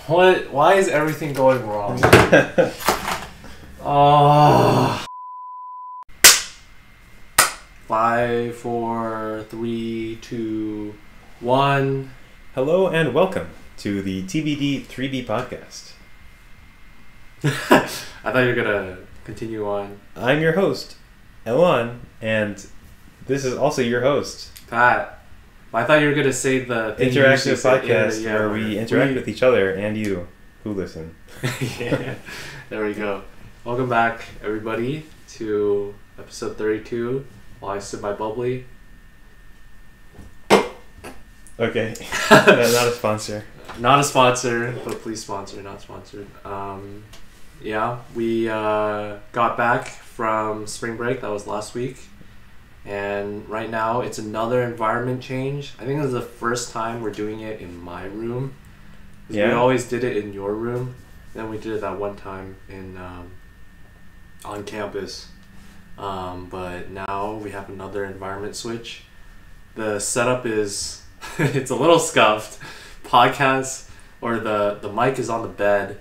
What? Why is everything going wrong? Oh. 5, 4, 3, 2, 1. Hello and welcome to the TBD3B podcast. I thought you were gonna continue on. I'm your host, Elon, and this is also your host, Pat. I thought you were gonna say the thing interactive podcast yeah, where we interact with each other and you who listen. Yeah, there we go. Welcome back, everybody, to episode 32. While I sip my bubbly. Okay, not a sponsor. Not a sponsor, but please sponsor. Not sponsored. Yeah, we got back from spring break. That was last week. And right now, it's another environment change. I think this is the first time we're doing it in my room. Yeah. We always did it in your room. Then we did it that one time in on campus. But now we have another environment switch. The setup is it's a little scuffed. Podcast or the mic is on the bed,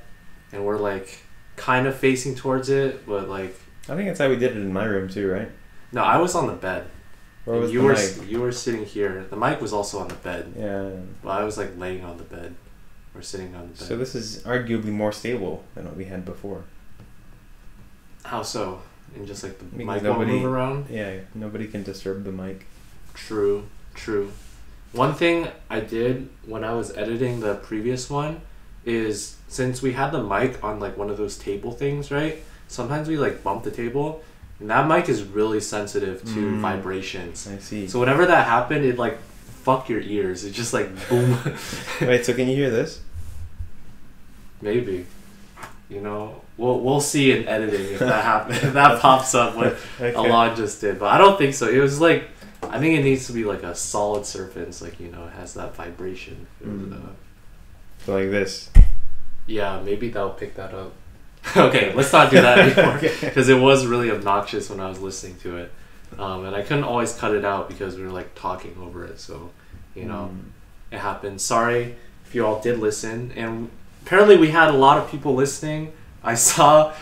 and we're like kind of facing towards it, but like I think that's how we did it in my room too, right? No, I was on the bed. Where was you the were mic? You were sitting here. The mic was also on the bed. Yeah. But I was like laying on the bed, or sitting on the bed. So this is arguably more stable than what we had before. How so? And just like the Because mic won't move around? Yeah, nobody can disturb the mic. True. One thing I did when I was editing the previous one is, since we had the mic on like one of those table things, right? Sometimes we like bump the table, and that mic is really sensitive to vibrations. I see. So whenever that happened, it like fuck your ears. It just like boom. Wait, so can you hear this? Maybe. You know, we'll see in editing if that happens. If that pops up what Alon just did, but I don't think so. It was like, I think it needs to be like a solid surface, like, you know, it has that vibration. So like this. Yeah, maybe that'll pick that up. Okay, let's not do that anymore, because it was really obnoxious when I was listening to it, and I couldn't always cut it out because we were like talking over it. So, you know, it happened. Sorry if you all did listen, and apparently we had a lot of people listening. I saw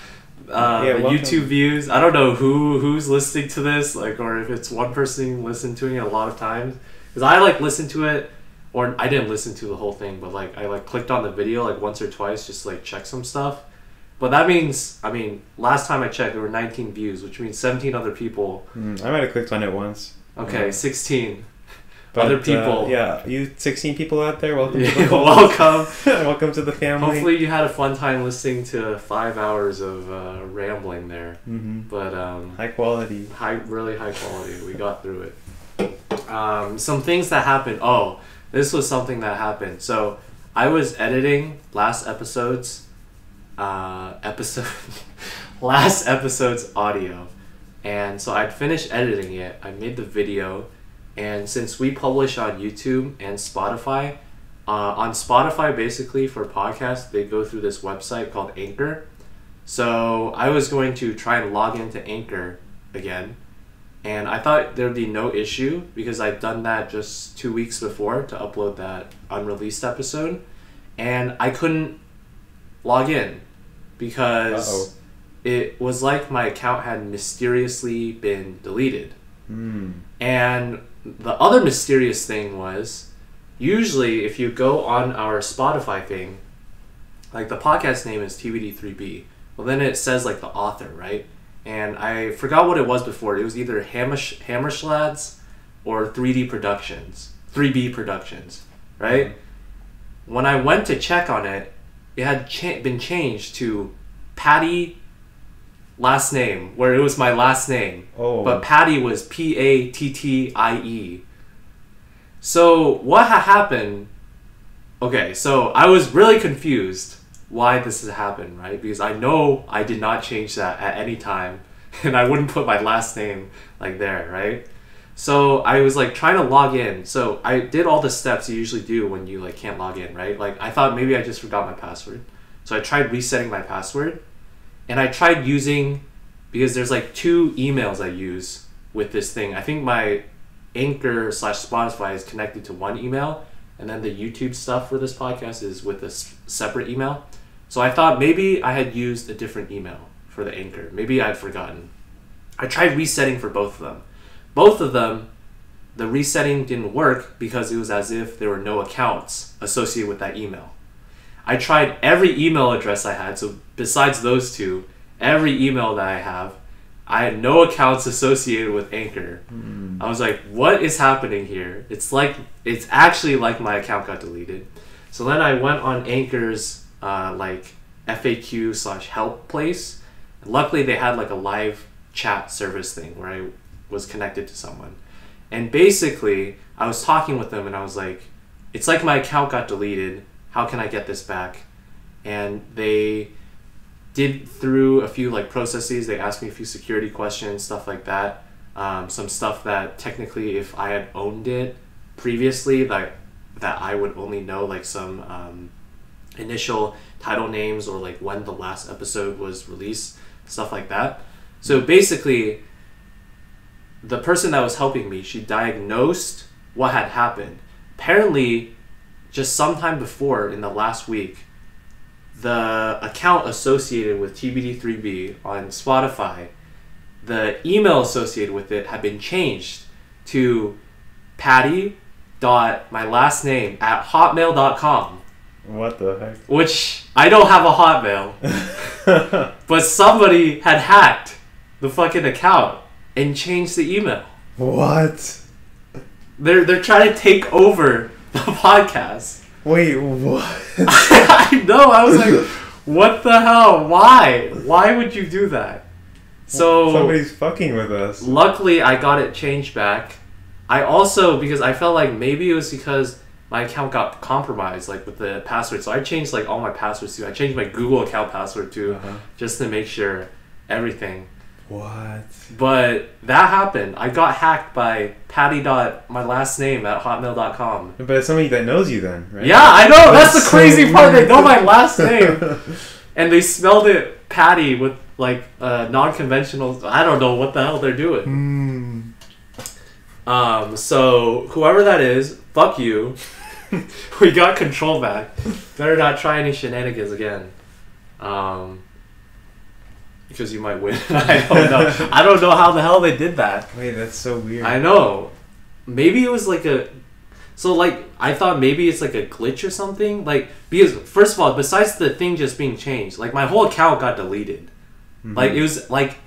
the YouTube views. I don't know who's listening to this, like, or if it's one person listening to it a lot of times, because I like listened to it, or I didn't listen to the whole thing, but like I like clicked on the video like once or twice just to, like, check some stuff. But that means, I mean, last time I checked, there were 19 views, which means 17 other people. I might have clicked on it once. Okay, 16 but, other people. Yeah, you 16 people out there, welcome to the welcome. Welcome to the family. Hopefully you had a fun time listening to 5 hours of rambling there. But high quality. Really high quality. We got through it. Some things that happened. Oh, this was something that happened. So I was editing last episode's audio, and so I'd finished editing it. I made the video, and since we publish on YouTube and Spotify, on Spotify, basically for podcasts, they go through this website called Anchor. So I was going to try and log into Anchor again, and I thought there'd be no issue because I'd done that just 2 weeks before to upload that unreleased episode, and I couldn't log in because it was like my account had mysteriously been deleted. And the other mysterious thing was, usually if you go on our Spotify thing, like the podcast name is TBD3B, well then it says like the author, right? And I forgot what it was before. It was either Hammerschlads or 3B Productions, right? When I went to check on it, it had been changed to Patty last name, where it was my last name. But Patty was Pattie. So what had happened? Okay, so I was really confused why this has happened, right? Because I know I did not change that at any time, and I wouldn't put my last name like there, right? So I was like trying to log in. So I did all the steps you usually do when you like can't log in, right? Like I thought maybe I just forgot my password. So I tried resetting my password, and I tried using, because there's like 2 emails I use with this thing. I think my Anchor/Spotify is connected to one email, and then the YouTube stuff for this podcast is with a separate email. So I thought maybe I had used a different email for the Anchor. Maybe I'd forgotten. I tried resetting for both of them. Both of them, the resetting didn't work because it was as if there were no accounts associated with that email. I tried every email address I had, so besides those two, every email that I have, I had no accounts associated with Anchor. I was like, what is happening here? It's actually like my account got deleted. So then I went on Anchor's like FAQ/help place. Luckily they had like a live chat service thing where I was connected to someone. And basically I was talking with them and I was like, it's like my account got deleted. How can I get this back? And they did through a few like processes. They asked me a few security questions, stuff like that. Some stuff that technically if I had owned it previously that I would only know, like some initial title names or like when the last episode was released, stuff like that. So basically the person that was helping me, she diagnosed what had happened. Apparently just sometime before in the last week, the account associated with TBD3B on Spotify, the email associated with it had been changed to patty.mylastname@hotmail.com. What the heck? Which I don't have a Hotmail. But somebody had hacked the fucking account and changed the email. What? They're trying to take over the podcast. Wait, what? I know. I was like, what the hell? Why? Why would you do that? So somebody's fucking with us. Luckily, I got it changed back. I also, because I felt like maybe it was because my account got compromised, like with the password. So I changed like all my passwords too. I changed my Google account password too, just to make sure everything. What? But that happened. I got hacked by patty.mylastname@hotmail.com. But it's somebody that knows you then, right? Yeah, I know. That's the crazy part. They know my last name. And they spelled it Patty with like non-conventional. I don't know what the hell they're doing. So whoever that is, fuck you. We got control back. Better not try any shenanigans again. Because you might win. I don't know. I don't know how the hell they did that. Wait, that's so weird. I know. Maybe it was like a... So, like, I thought maybe it's like a glitch or something. Like, because, first of all, besides the thing just being changed, like, my whole account got deleted. Like, it was like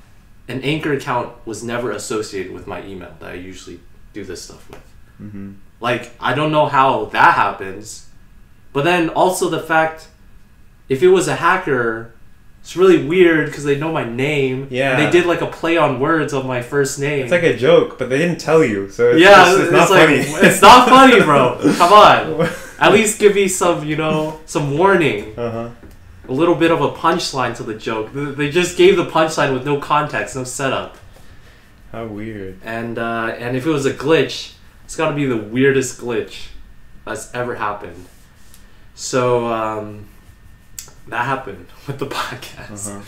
an Anchor account was never associated with my email that I usually do this stuff with. Like, I don't know how that happens. But then also the fact, if it was a hacker... It's really weird because they know my name. Yeah. And they did like a play on words of my first name. It's like a joke, but they didn't tell you, so it's, it's not like, funny. It's not funny, bro. Come on. At least give me some, some warning. A little bit of a punchline to the joke. They just gave the punchline with no context, no setup. How weird. And if it was a glitch, it's got to be the weirdest glitch that's ever happened. So, that happened with the podcast.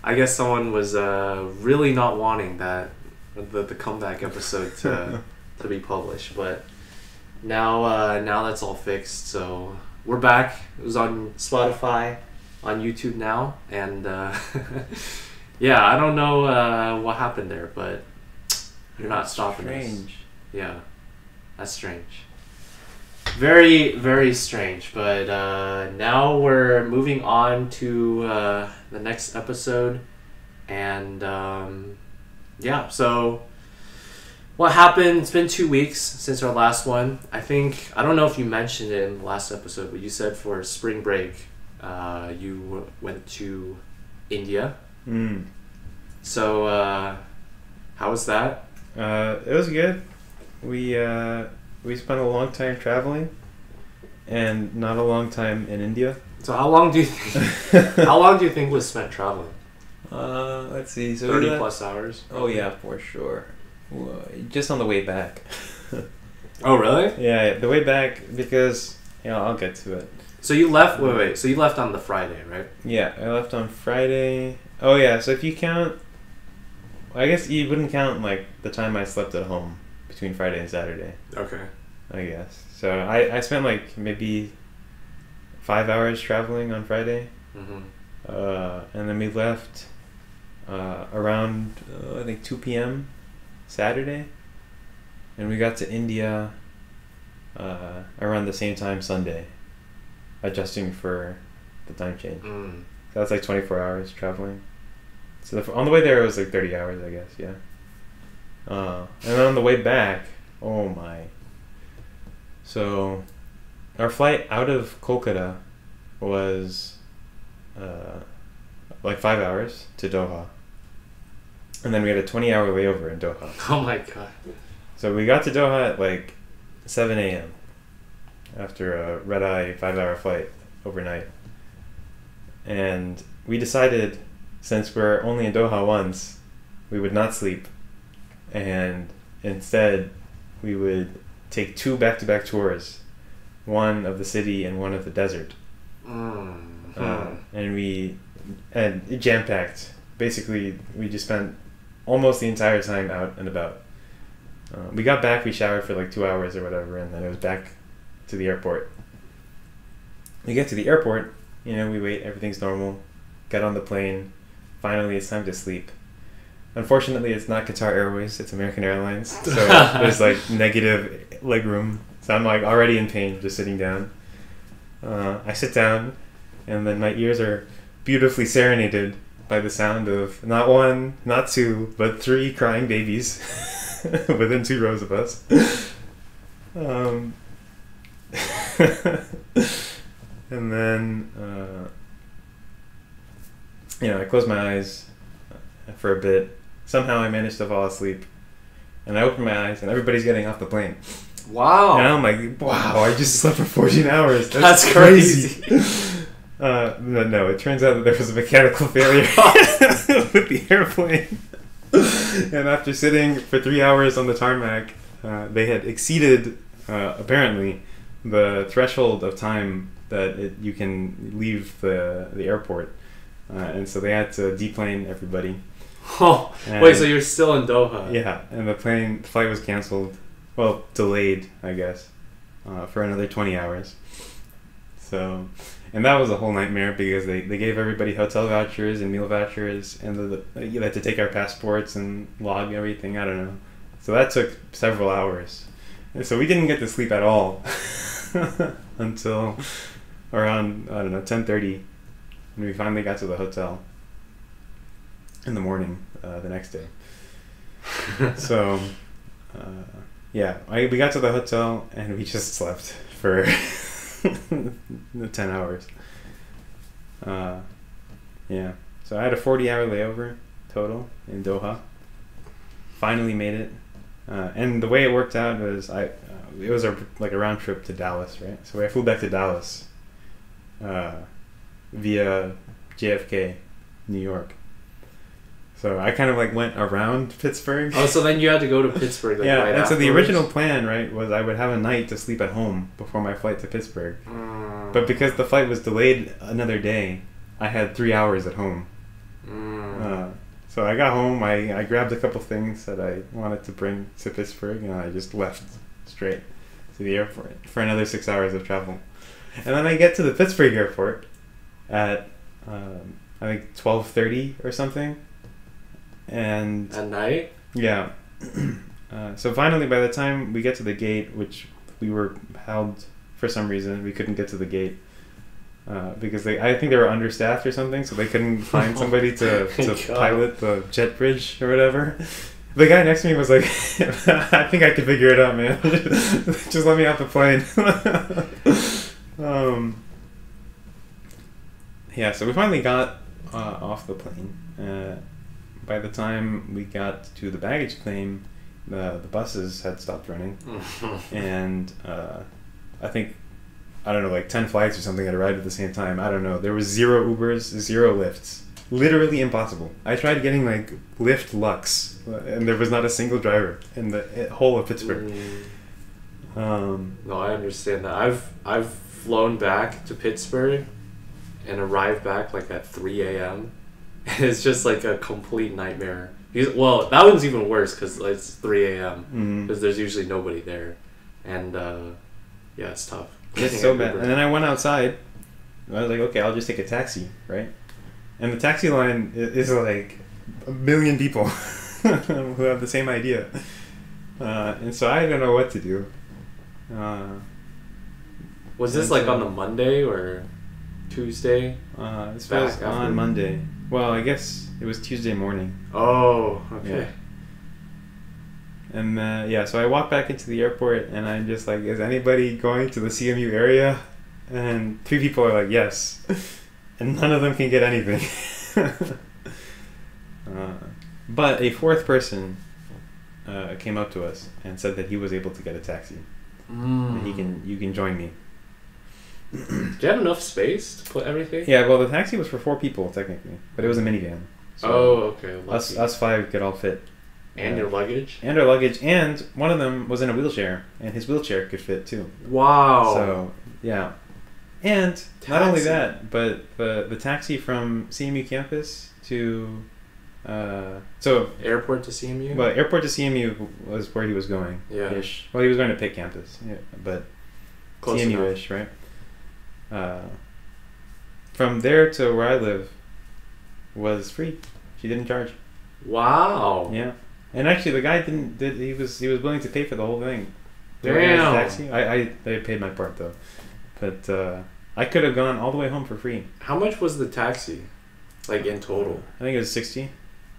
I guess someone was really not wanting that the comeback episode to be published, but now that's all fixed. So we're back. It was on Spotify, on YouTube now, and yeah, I don't know what happened there, but you're not stopping us. Yeah, that's strange. Very, very strange, but now we're moving on to the next episode, and yeah, so what happened? It's been 2 weeks since our last one. I don't know if you mentioned it in the last episode, but you said for spring break you went to India. So how was that? It was good. We spent a long time traveling, and not a long time in India. So how long do you think was spent traveling? Let's see. So 30 plus hours? Oh yeah, for sure. Just on the way back. Oh really? Yeah, the way back because I'll get to it. So you left. Wait. So you left on the Friday, right? Yeah, I left on Friday. Oh yeah. So if you count, I guess you wouldn't count like the time I slept at home between Friday and Saturday. Okay. I guess. So I spent like maybe 5 hours traveling on Friday. And then we left around I think 2 p.m. Saturday, and we got to India around the same time Sunday, adjusting for the time change. So that's like 24 hours traveling. So on the way there it was like 30 hours, I guess. Yeah. And then on the way back, oh my. So our flight out of Kolkata was like 5 hours to Doha. And then we had a 20-hour layover in Doha. Oh my god. So we got to Doha at like 7 a.m. after a red-eye 5-hour flight overnight. And we decided, since we're only in Doha once, we would not sleep. And instead, we would take 2 back-to-back tours. One of the city and one of the desert. And it jam-packed. Basically, we just spent almost the entire time out and about. We got back, we showered for like 2 hours or whatever, and then it was back to the airport. We get to the airport, we wait, everything's normal. Get on the plane. Finally, it's time to sleep. Unfortunately, it's not Qatar Airways, it's American Airlines. So there's like negative leg room. So I'm like already in pain just sitting down. I sit down, and then my ears are beautifully serenaded by the sound of not 1, not 2, but 3 crying babies within 2 rows of us. And then, I closed my eyes for a bit. Somehow I managed to fall asleep. And I opened my eyes, and everybody's getting off the plane. Wow. And I'm like, wow, I just slept for 14 hours. That's crazy. No, it turns out that there was a mechanical failure with the airplane. And after sitting for 3 hours on the tarmac, they had exceeded, apparently, the threshold of time that you can leave the airport. And so they had to deplane everybody. Oh, wait, so you're still in Doha? Yeah, and the flight was canceled. Well, delayed, I guess, for another 20 hours. So, and that was a whole nightmare because they gave everybody hotel vouchers and meal vouchers, and you had to take our passports and log everything. I don't know. So that took several hours. And so we didn't get to sleep at all until around, 10:30, when we finally got to the hotel in the morning the next day. So, we got to the hotel and we just slept for 10 hours. So I had a 40-hour layover total in Doha. Finally made it. And the way it worked out was it was a round trip to Dallas, right? So I flew back to Dallas via JFK, New York. So I kind of went around Pittsburgh. Oh, so then you had to go to Pittsburgh. Yeah, right and afterwards? so the original plan, right, was I would have a night to sleep at home before my flight to Pittsburgh. But because the flight was delayed another day, I had 3 hours at home. So I got home, I grabbed a couple things that I wanted to bring to Pittsburgh, and I just left straight to the airport for another 6 hours of travel. And then I get to the Pittsburgh airport at, I think, 12:30 or something. And at night? Yeah. So finally, by the time we get to the gate, which we were held for some reason, we couldn't get to the gate because I think they were understaffed or something, so they couldn't find somebody to pilot the jet bridge or whatever. The guy next to me was like, I think I can figure it out, man. Just let me off the plane. So we finally got off the plane. By the time we got to the baggage claim, the buses had stopped running. And I think, 10 flights or something had arrived at the same time. I don't know. There was 0 Ubers, 0 lifts. Literally impossible. I tried getting Lyft Lux, and there was not a single driver in the whole of Pittsburgh. No, I understand that. I've flown back to Pittsburgh and arrived back at 3 a.m. And it's just a complete nightmare. Well, that one's even worse because it's 3 a.m. Because there's usually nobody there. and yeah, it's tough. It's so bad. And then I went outside. I was like, okay, I'll just take a taxi, right? And the taxi line is like a million people who have the same idea. And so I don't know what to do. Was this like on the Monday or Tuesday? This was on Monday. Well, I guess it was Tuesday morning. Oh, okay. Yeah. And yeah, so I walked back into the airport and I'm just like, is anybody going to the CMU area? And 3 people are like, yes. And none of them can get anything. But a 4th person came up to us and said that he was able to get a taxi. And you can join me. Do you have enough space to put everything? Yeah, well, the taxi was for 4 people technically, but it was a minivan. So okay. Us 5 could all fit. And your luggage? And our luggage, and one of them was in a wheelchair, and his wheelchair could fit too. Wow. So, yeah. And not only that, but the taxi from CMU campus to... so airport to CMU? Well, airport to CMU was where he was going. Yeah. Ish. Well, he was going to pick campus, yeah, but Close CMU-ish, right? From there to where I live was free. She didn't charge. Wow. Yeah. And actually, the guy he was willing to pay for the whole thing. Damn. Taxi. I paid my part though, but I could have gone all the way home for free. How much was the taxi, like in total? I think it was $60.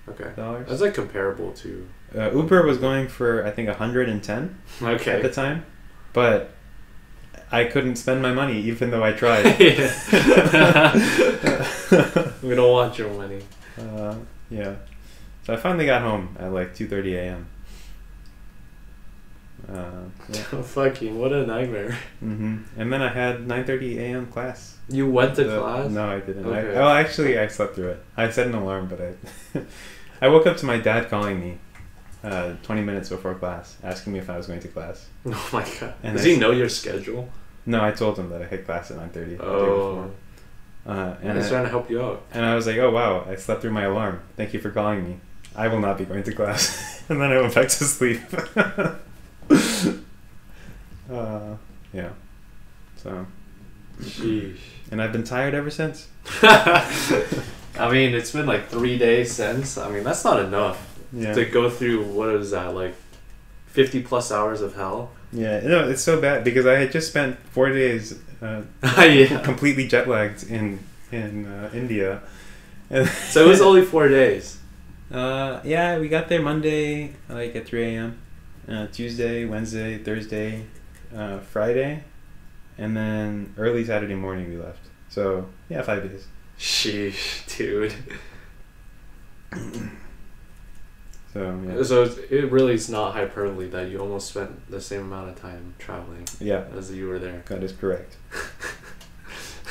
Okay. Dollars. That's like comparable to. Uber was going for I think $110. Okay. At the time, but I couldn't spend my money even though I tried. We don't want your money. Yeah. So I finally got home at like 2:30 a.m. Yeah. Fucking, what a nightmare. And then I had 9:30 a.m. class. You went to class? No, I didn't. Okay. Actually, I slept through it. I set an alarm, but I woke up to my dad calling me 20 minutes before class, asking me if I was going to class. Oh my god. And Does he know your schedule? No, I told him that I had class at 9:30. Oh. And he's trying to help you out. And I was like, oh wow, I slept through my alarm. Thank you for calling me. I will not be going to class. And then I went back to sleep. Yeah. So. Sheesh. And I've been tired ever since. I mean, it's been like 3 days since. I mean, that's not enough to go through, what is that, like 50 plus hours of hell? Yeah, no, it's so bad because I had just spent 4 days completely jet lagged in India. So it was only 4 days. Yeah, we got there Monday, like at 3 a.m. Tuesday, Wednesday, Thursday, Friday, and then early Saturday morning we left. So yeah, 5 days. Sheesh, dude. So yeah. So it really is not hyperbole that you almost spent the same amount of time traveling. Yeah. As you were there. That is correct.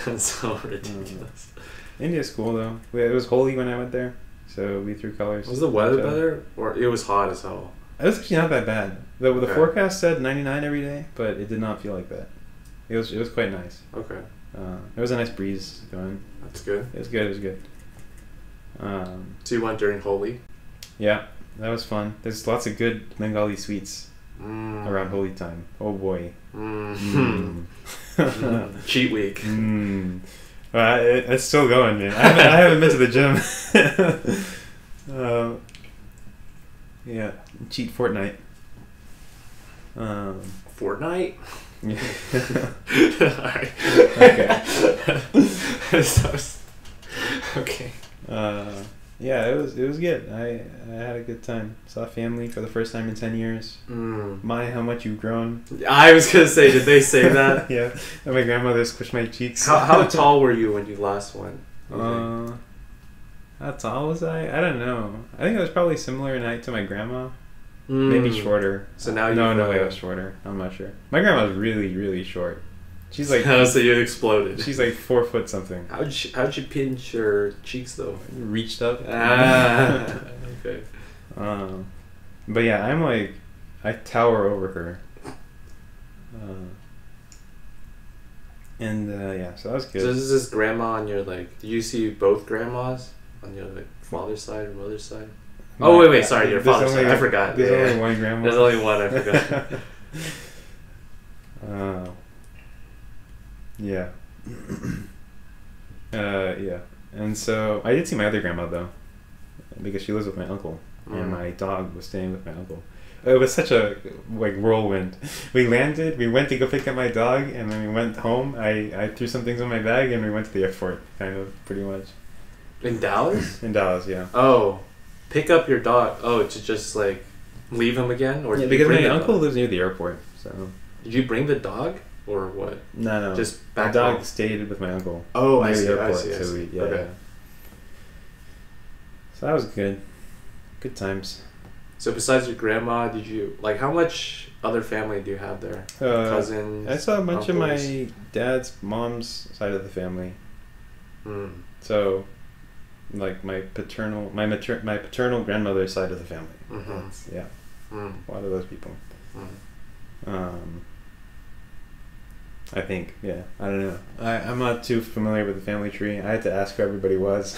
That's so ridiculous. India's cool though. It was Holi when I went there, so we threw colors. Was the weather better, or it was hot as hell? It was actually not that bad. The forecast said 99 every day, but it did not feel like that. It was quite nice. Okay. There was a nice breeze going. That's good. It was good. So you went during Holi? Yeah, that was fun. There's lots of good Bengali sweets around Holi time. Oh boy. Cheat week. It's still going, man. I haven't been to the gym. Yeah, cheat Fortnite. Fortnite? Yeah. Alright. Okay. Okay. Yeah, it was good. I had a good time. Saw family for the first time in 10 years. My, how much you've grown. I was gonna say, did they say that? Yeah. And my grandmother squished my cheeks. How tall were you when you last went? How tall was I? I don't know. I think I was probably similar in height to my grandma. Maybe shorter. So now no way I was shorter. I'm not sure. My grandma's really, really short. She's like. So you exploded. She's like 4 foot something. How'd you pinch your cheeks though? Reached up. Okay. But yeah, I'm like, I tower over her. Yeah, so that was good. So this is this grandma on your, like, do you see both grandmas on your, like, father's side or mother's side? Oh wait, sorry, your father's side. I forgot. There's only one grandma. There's only one. I forgot. Yeah. Yeah. And so I did see my other grandma though, because she lives with my uncle, and my dog was staying with my uncle. It was such a whirlwind. We landed, we went to go pick up my dog, and then we went home. I threw some things in my bag, and we went to the airport, kind of, pretty much. In Dallas? In Dallas, yeah. Oh, pick up your dog. Oh, to just like leave him again, or yeah, because my uncle lives near the airport. So. Did you bring the dog, or what? No. Just back my dog home. Stayed with my uncle. Oh, near I see. the airport, I see. So yeah. Okay. So that was good. Good times. So besides your grandma, did you how much other family do you have there? Cousins. I saw a bunch uncles? of my dad's mom's side of the family. Mm. So, like my paternal grandmother's side of the family. Mm-hmm. Yeah. Mm. A lot of those people. Mm. I think, yeah. I don't know. I'm not too familiar with the family tree. I had to ask who everybody was.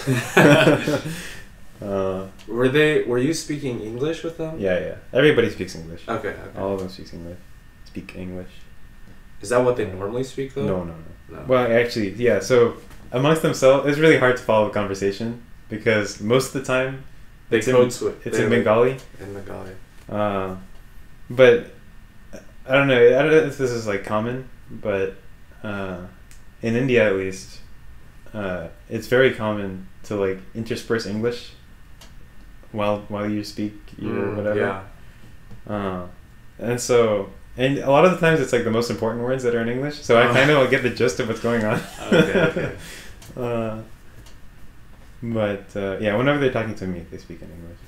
Were you speaking English with them? Yeah. Everybody speaks English. Okay. All of them speak English. Is that what they normally speak though? No. Well, actually, yeah. So amongst themselves, it's really hard to follow a conversation because most of the time they code switch. It's in Bengali. In Bengali. But I don't know if this is common, but in India at least, it's very common to intersperse English while you speak your whatever. Yeah. And a lot of the times it's the most important words that are in English, so I kind of get the gist of what's going on. Okay. But yeah, whenever they're talking to me, they speak in English.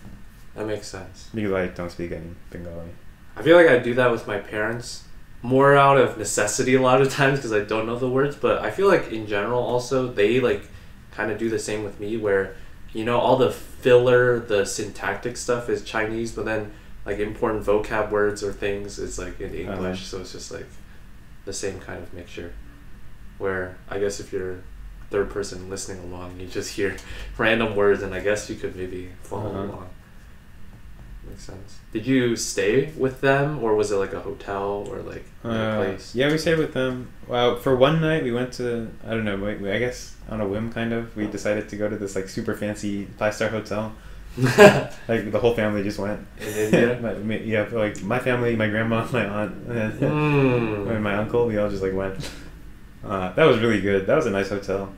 That makes sense. Because I don't speak any Bengali. I feel like I do that with my parents more out of necessity a lot of times because I don't know the words, but I feel like in general also they kind of do the same with me where all the filler, the syntactic stuff is Chinese, but then important vocab words or things is in English, so it's just the same kind of mixture where I guess if you're third person listening along you just hear random words and I guess you could maybe follow along. Makes sense. Did you stay with them or was it a hotel or a place? Yeah, we stayed with them. Well, for one night we went to, I don't know, I guess on a whim kind of, we decided to go to this super fancy 5-star hotel. The whole family just went. In India? My family, my grandma, my aunt, and my uncle, we all just went. That was really good. That was a nice hotel.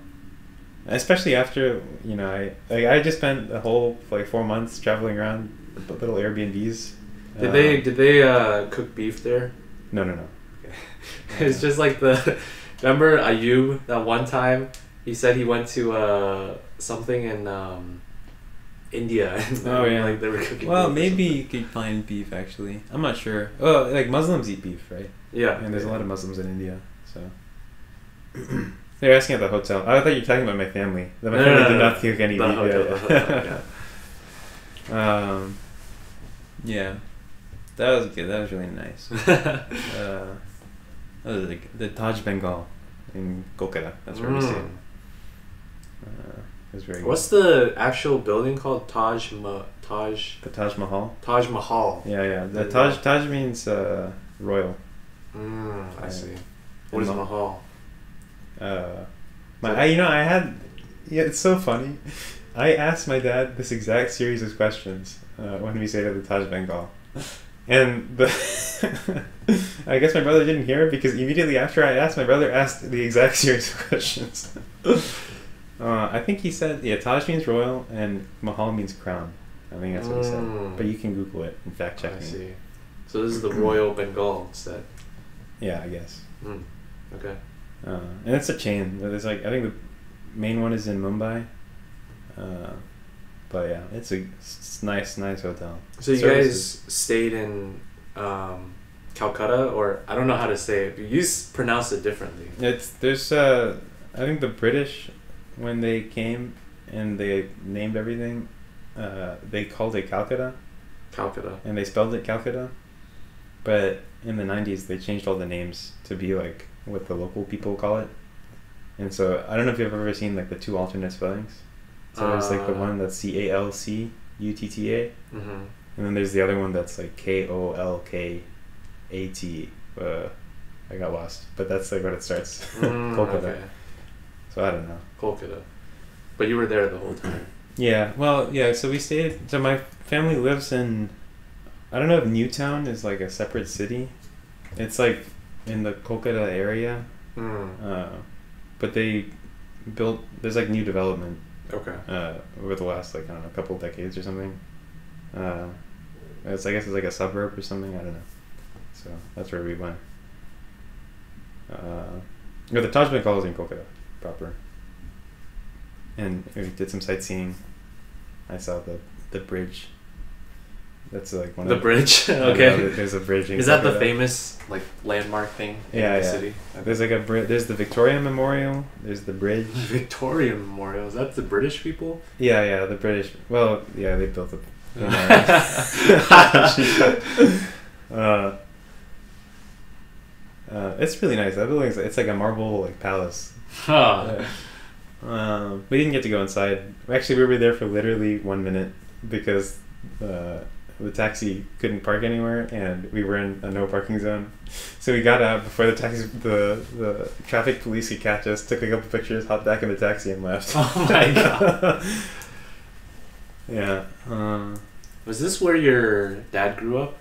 Especially after, I just spent the whole 4 months traveling around little Airbnbs. Did they cook beef there? No. Okay. It's just remember Ayub that one time he said he went to something in India and they were cooking well beef maybe you could find beef actually. I'm not sure. Well, Muslims eat beef, right? Yeah. And there's a lot of Muslims in India, so. They're asking at the hotel. I thought you were talking about my family. That my family did not cook any beef. The hotel. Yeah, that was good. That was really nice. That was the Taj Bengal in Kolkata. That's where we stayed. It was very good. What's the actual building called? The Taj Mahal. Taj Mahal. Yeah. The Taj means royal. I see. What is Mahal? It's so funny. I asked my dad this exact series of questions when we stayed at the Taj Bengal. And I guess my brother didn't hear it because immediately after I asked, my brother asked the exact series of questions. I think he said, Taj means royal and Mahal means crown. I think that's what he said. But you can Google it and fact check me. I see. So this is the Royal Bengal instead. Yeah, I guess. Okay. And it's a chain. There's I think the main one is in Mumbai. But yeah, it's a nice hotel. So you guys stayed in Calcutta, or I don't know how to say it. You pronounce it differently. I think the British, when they came and they named everything, they called it Calcutta. Calcutta. And they spelled it Calcutta. But in the 90s, they changed all the names to be what the local people call it. And so I don't know if you've ever seen the two alternate spellings. So there's the one that's Calcutta, and then there's the other one that's Kolkata. I got lost. But that's like what it starts. Kolkata. Okay. So I don't know. Kolkata. But you were there the whole time. Yeah. Well, yeah. So we stayed. So my family lives in. I don't know if Newtown is like a separate city. It's like in the Kolkata area. But they built. There's like new development. Okay. Over the last like I don't know, couple decades or something. I guess it's like a suburb or something. I don't know. So that's where we went. The Taj Mahal is in Kolkata proper. And we did some sightseeing. I saw the bridge. That's like one the of bridge. Okay. There's a bridge. In Is that the Kolkata. famous like landmark thing in the city? There's like a there's the Victoria Memorial. There's the bridge. Victoria Memorial. Is that the British people? Yeah, the British. Well, yeah, they built it. It's really nice. That building it's like a marble like palace. Huh. We didn't get to go inside. Actually, we were there for literally 1 minute because the taxi couldn't park anywhere, and we were in a no parking zone. So we got out before the traffic police could catch us. Took a couple pictures, hopped back in the taxi, and left. Oh my god. Yeah. Was this where your dad grew up?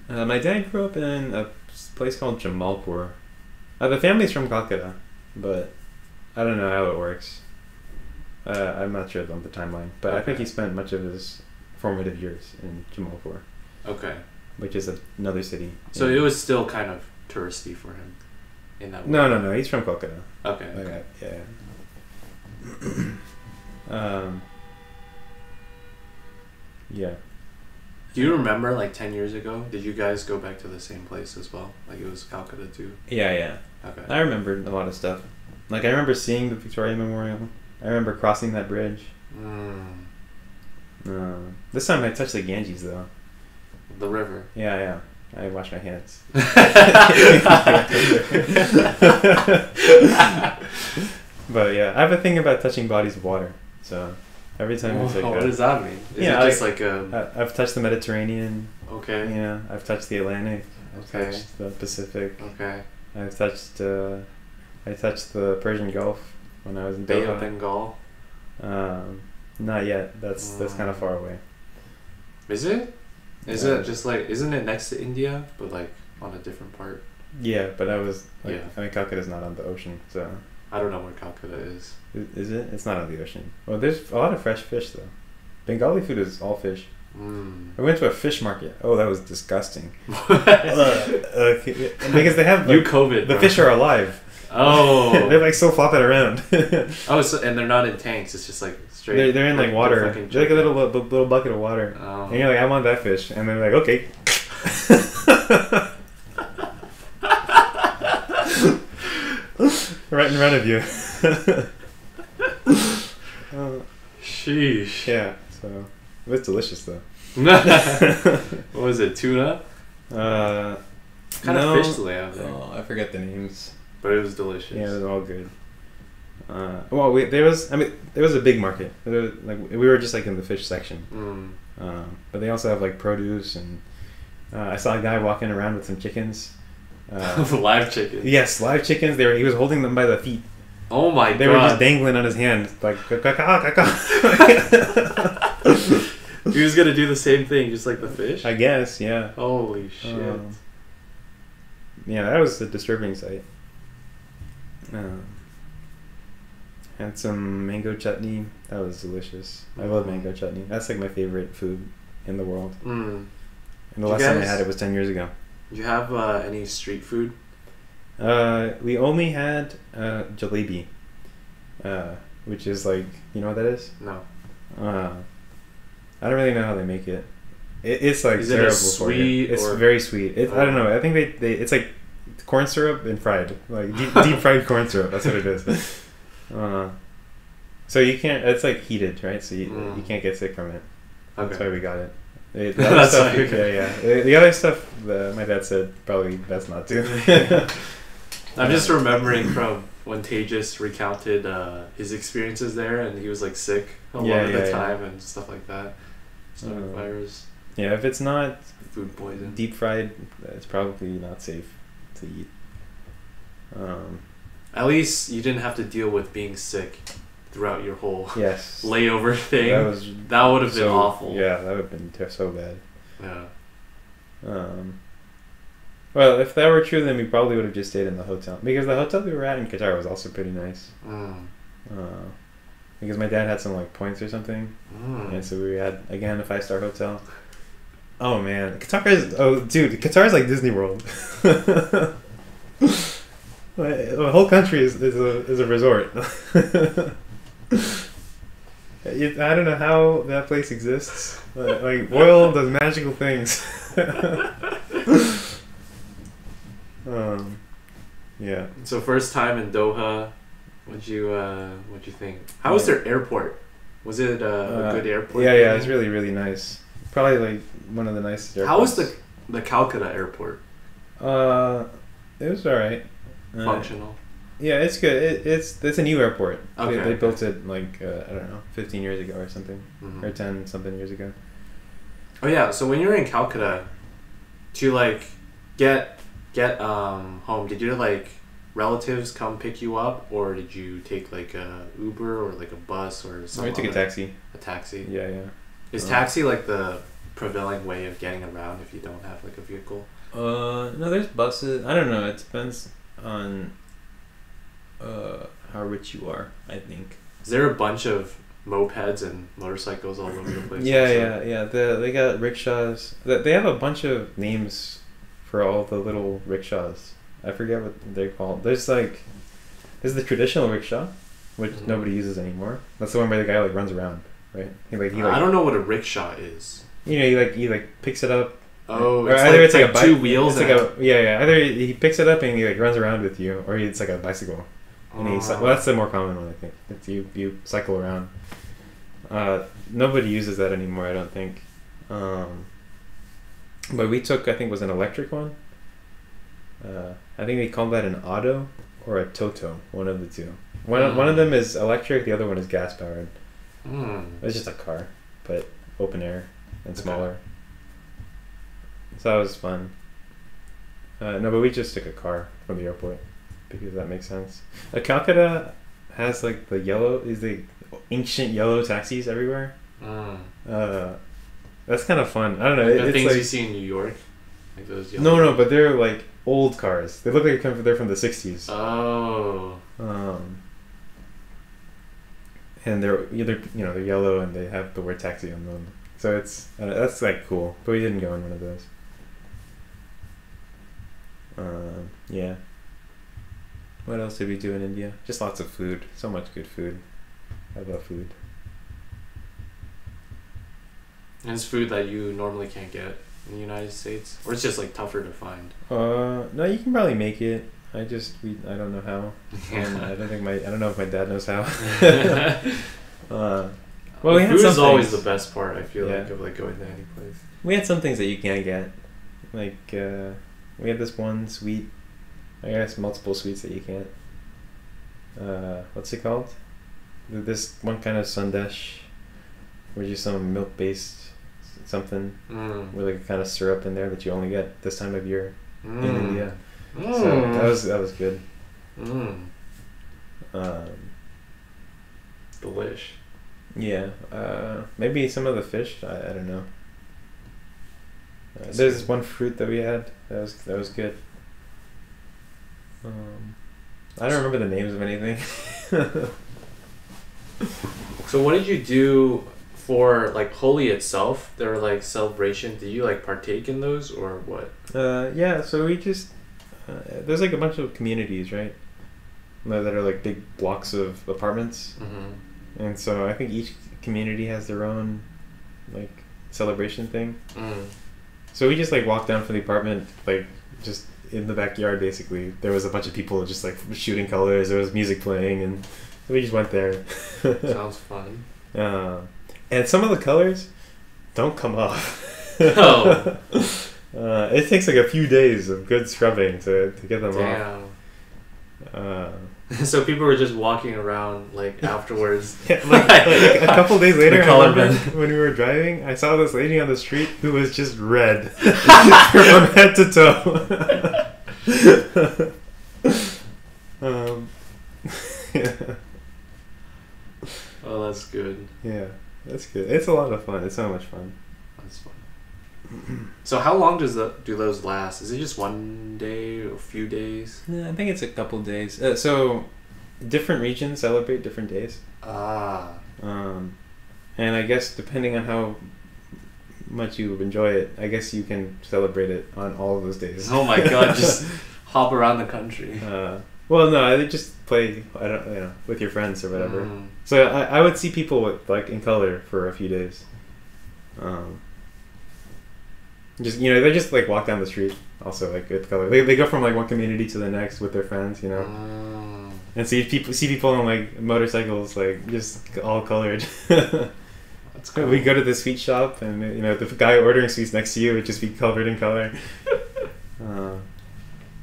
My dad grew up in a place called Jamalpur. The family's from Kolkata, but I don't know how it works. I'm not sure on the timeline, but I think he spent much of his formative years in Jamalpur. Okay. Which is another city. So it was still kind of touristy for him in that way? No. He's from Kolkata. Okay. Yeah. Yeah. Do you remember, like, 10 years ago, did you guys go back to the same place as well? Like, it was Calcutta, too? Yeah. Okay. I remembered a lot of stuff. Like, I remember seeing the Victoria Memorial. I remember crossing that bridge. This time I touched the Ganges, though. The river. Yeah. I washed my hands. But, yeah, I have a thing about touching bodies of water, so... Every time it's like what does that mean? Is it just like a... I've touched the Mediterranean. Okay. Yeah, I've touched the Atlantic. I've Okay. touched the Pacific. Okay. I've touched I touched the Persian Gulf when I was in Bay Doha. of Bengal? Not yet. That's kind of far away. Is it? Is Yeah. it just like... Isn't it next to India, but like on a different part? Yeah, but I was like, Yeah. I mean, Calcutta's not on the ocean, so. I don't know where Calcutta is. Is it? It's not on the ocean. Well, there's a lot of fresh fish though. Bengali food is all fish. I went to a fish market. Oh, that was disgusting. Because they have You COVID. the bro. fish are alive. Oh. They're like still flopping around. Oh, so, and they're not in tanks. It's just like straight. They're in like water. fucking They're like a jumping. little bucket of water. Oh. And you're like, I want that fish. And they're like, okay. Right in front of you. Sheesh. Yeah, so it was delicious though. What was it? Tuna? What kind of fish do they have there? Oh, I forget the names. But it was delicious. Yeah, they're all good. Well, there was a big market. We were just like in the fish section. But they also have like produce, and I saw a guy walking around with some chickens. Live chicken. Yes, live chickens. He was holding them by the feet. Oh my god. They were just dangling on his hand, like He was gonna do the same thing, just like the fish. I guess, yeah. Holy shit. Yeah, that was a disturbing sight. Had some mango chutney. That was delicious. I love mango chutney. That's like my favorite food in the world. And the last time I had it was 10 years ago. Do you have any street food? We only had jalebi, which is like, you know what that is? No. I don't really know how they make it. It's like Is terrible it a for you. sweet It's or... very sweet. I don't know. I think they it's like corn syrup and fried, like deep fried corn syrup. That's what it is. So you can't. It's like heated, right? So you can't get sick from it. That's why we got it. The other That's stuff, why. The other stuff, my dad said probably best not to. I'm just remembering from when Tejas recounted his experiences there, and he was like sick a lot of the time and stuff like that. Stomach virus. Yeah, if it's not food poison, deep fried, it's probably not safe to eat. At least you didn't have to deal with being sick throughout your whole Yes. layover thing. That would have been awful. Yeah, that would have been so bad. Yeah. Well, if that were true, then we probably would have just stayed in the hotel. Because the hotel we were at in Qatar was also pretty nice. Because my dad had some like points or something. And so we had, again, a 5-star hotel. Oh man, Qatar is like Disney World. The whole country is a resort. I don't know how that place exists. Like oil does magical things. Yeah. So first time in Doha, what'd you think? How was their airport? Was it a good airport? Yeah, it's really really nice. Probably like one of the nicest airports. How was the Calcutta airport? It was alright. Functional. Yeah, it's good. It's a new airport. Okay. They built it like I don't know, 15 years ago or something, or 10 something years ago. Oh yeah. So when you were in Calcutta, to like get home, did your like relatives come pick you up, or did you take like a Uber or like a bus or something? I took a taxi. A taxi. Yeah. Is taxi like the prevailing way of getting around if you don't have like a vehicle? No, there's buses. I don't know. It depends on how rich you are, I think. Is there a bunch of mopeds and motorcycles all over the place? Yeah. They got rickshaws. They have a bunch of names for all the little rickshaws. I forget what they're called. There's the traditional rickshaw, which nobody uses anymore. That's the one where the guy like runs around, right? He I don't know what a rickshaw is. You know, he picks it up. Oh, or either it's like a bike, 2 wheels. It's like either he picks it up and he like runs around with you, or it's like a bicycle. And well, that's the more common one, I think. It's you cycle around. Nobody uses that anymore, I don't think. But we took, I think, it was an electric one. I think they call that an auto or a toto, one of the two. One of them is electric, the other one is gas powered. It's just a car, but open air and smaller. So that was fun. No, but we just took a car from the airport because that makes sense. Calcutta has like the ancient yellow taxis everywhere. That's kind of fun. I don't know. Like the it's things like, you see in New York, like those. Yellow No, but they're like old cars. They look like they're from the 60s. Oh. And they're either they're yellow and they have the word taxi on them. So that's like cool. But we didn't go in one of those. Yeah. What else did we do in India? Just lots of food. So much good food. I love food. And it's food that you normally can't get in the United States, or it's just like tougher to find. No, you can probably make it. I don't know how. I don't know if my dad knows how. Well, we had food some is always things. the best part. I feel like of like going to any place. We had some things that you can't get, like we had this one sweet. I guess multiple sweets that you can't. What's it called? This one kind of sandesh, which is some milk-based something with like a kind of syrup in there that you only get this time of year in India. So that was good. Delish. Yeah. Maybe some of the fish. I don't know. There's this one fruit that we had that was good. I don't remember the names of anything. So what did you do for like Holi itself? There were like celebrations. Did you like partake in those or what? Yeah. So we just there's like a bunch of communities, right? That are like big blocks of apartments, and so I think each community has their own like celebration thing. So we just like walked down from the apartment, like just in the backyard. Basically, there was a bunch of people just like shooting colors. There was music playing, and we just went there. Sounds fun. And some of the colors don't come off. Oh. It takes like a few days of good scrubbing to get them off. So people were just walking around like afterwards. Like a couple days later, when we were driving, I saw this lady on the street who was just red from head to toe. Oh, that's good. Yeah, that's good. It's a lot of fun. It's so much fun. That's fun. So how long do those last? Is it just one day or a few days? Yeah, I think it's a couple days. So different regions celebrate different days. Ah. And I guess depending on how much you enjoy it, I guess you can celebrate it on all of those days. Oh my god, just hop around the country. Well, no, I just play, with your friends or whatever. So I would see people with, like, in color for a few days. They just like walk down the street also, like, with color. They go from like one community to the next with their friends, and see people on like motorcycles, like, just all colored. That's cool. We go to the sweet shop, and the guy ordering sweets next to you would just be covered in color.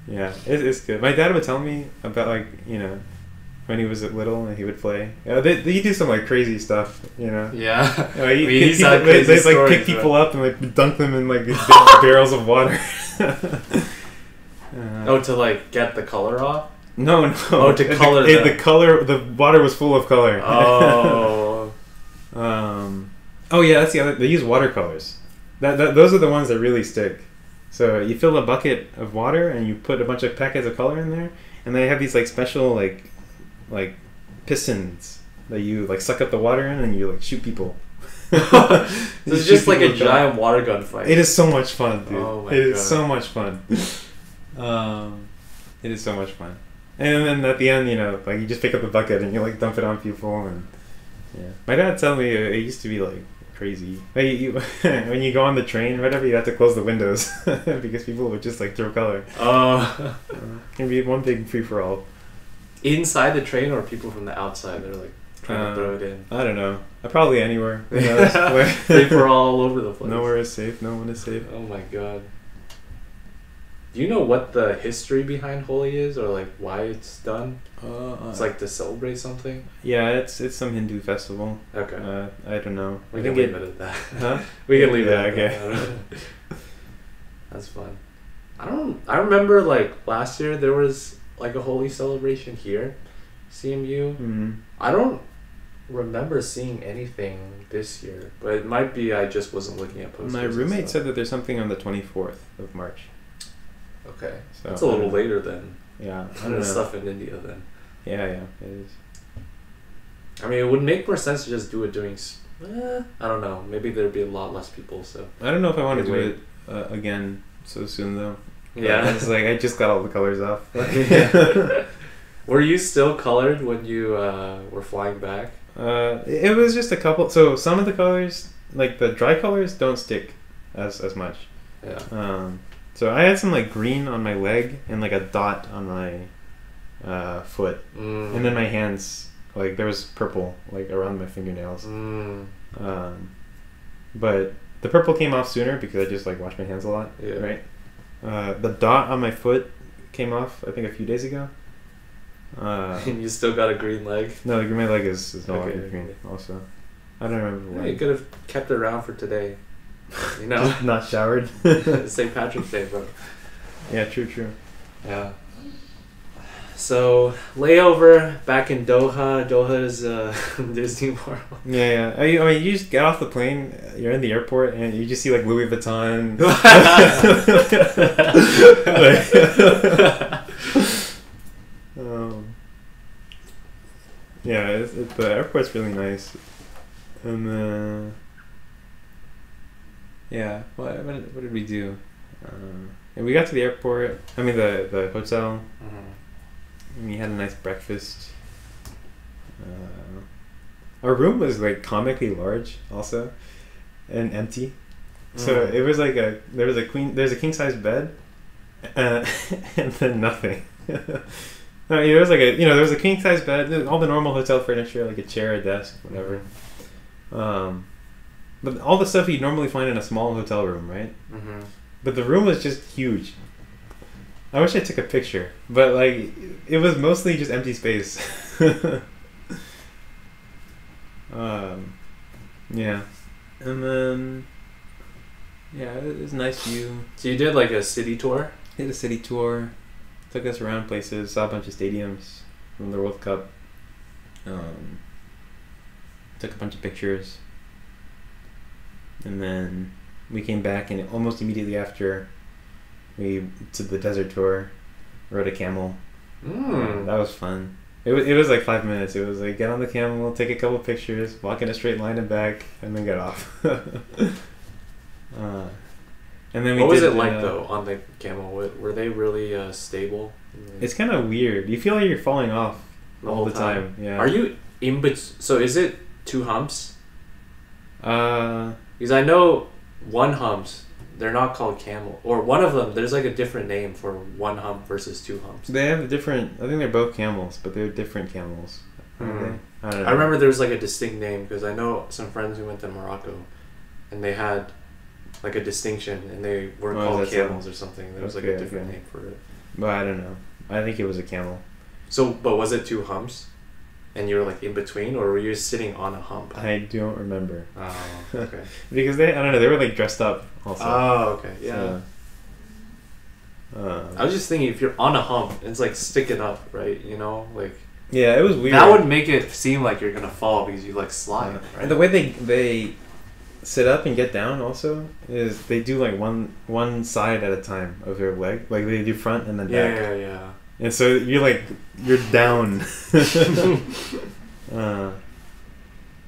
Yeah, it's good. My dad would tell me about, like, when he was little and he would play. They do some, like, crazy stuff, Yeah. They like pick people up and like dunk them in like these barrels of water. To like get the color off? No. Oh, to color them. The color. The water was full of color. Oh. Oh yeah, that's the other. They use watercolors. Those are the ones that really stick. So you fill a bucket of water and you put a bunch of packets of color in there, and they have these like special like pistons that you like suck up the water in, and you like shoot people. So it's just like a giant water gun fight. It is so much fun, dude. Oh my God. God. Is so much fun. It is so much fun. And then at the end, like, you just pick up the bucket and you like dump it on people, and yeah. My dad told me it used to be like crazy. Like, when you go on the train or whatever, you have to close the windows because people would just like throw color. Oh. It can be one big free for all. Inside the train, or people from the outside? They're like trying to throw it in. I don't know. Probably anywhere. Who knows? Free for all over the place. Nowhere is safe. No one is safe. Oh my god. Do you know what the history behind Holi is, or like why it's done? It's like to celebrate something. Yeah, it's some Hindu festival. Okay. I don't know. We can leave it at that. Huh? We can leave it. At okay. That. That's fun. I remember like last year there was like a Holi celebration here, CMU. Mm-hmm. I don't remember seeing anything this year, but it might be I just wasn't looking at posters. My roommate said that there's something on the 24th of March. Okay, so that's a little later then. Yeah, I don't know. know. Stuff in India then. Yeah, it is. I mean, it would make more sense to just do it during. I don't know. Maybe there'd be a lot less people. So I don't know if I want to do it again so soon though. Yeah, it's like I just got all the colors off. Were you still colored when you were flying back? It was just a couple. So some of the colors, like the dry colors, don't stick as much. Yeah. So I had some like green on my leg and like a dot on my foot, and then my hands, like there was purple like around my fingernails. But the purple came off sooner because I just like washed my hands a lot. Yeah. Right. The dot on my foot came off I think a few days ago. And you still got a green leg? No, my leg is no longer Okay. green. Also, I don't remember Yeah, why. you could have kept it around for today. Just not showered. St. Patrick's Day, bro. Yeah, true. Yeah. So layover back in Doha. Doha is Disney World. Yeah. I mean, you just get off the plane. You're in the airport, and you just see like Louis Vuitton. Yeah, the airport's really nice, and then yeah. What did we do? And we got to the airport. I mean the hotel. And we had a nice breakfast. Our room was like comically large, also, and empty. So it was like there's a king size bed, and then nothing. No, there was like there was a king size bed, all the normal hotel furniture, like a chair, a desk, whatever. But all the stuff you'd normally find in a small hotel room, right? Mm-hmm. But the room was just huge. I wish I took a picture, but like it was mostly just empty space. Yeah, and then it was a nice view. So you did like a city tour? Did a city tour, took us around places, saw a bunch of stadiums from the World Cup. Took a bunch of pictures. And then we came back, and almost immediately after, we did the desert tour, rode a camel. That was fun. It was like 5 minutes. It was like get on the camel, take a couple pictures, walk in a straight line and back, and then get off. And then what was it like though on the camel? Were they really stable? It's kind of weird. You feel like you're falling off all the time. Yeah. Are you in between? So is it 2 humps? Because I know one humps. They're not called camel, or one of them. There's like a different name for 1 hump versus 2 humps. they have a different. I think they're both camels, but they're different camels. I don't know. I remember there was like a distinct name because I know some friends who went to Morocco, and they had like a distinction, and they were called camels or something. There was like a different name for it. But I don't know. I think it was a camel. So, but was it 2 humps, and you were like in between, or were you sitting on a hump? I don't remember. Oh, okay. Because I don't know. They were like dressed up also. Oh, okay, yeah. So, I was just thinking, if you're on a hump, it's like sticking up, right? You know, like. Yeah, it was weird. That would make it seem like you're gonna fall because you like slide. Right? And the way they sit up and get down also is they do like one side at a time of their leg. Like they do front and then back. Yeah. And so you're down. And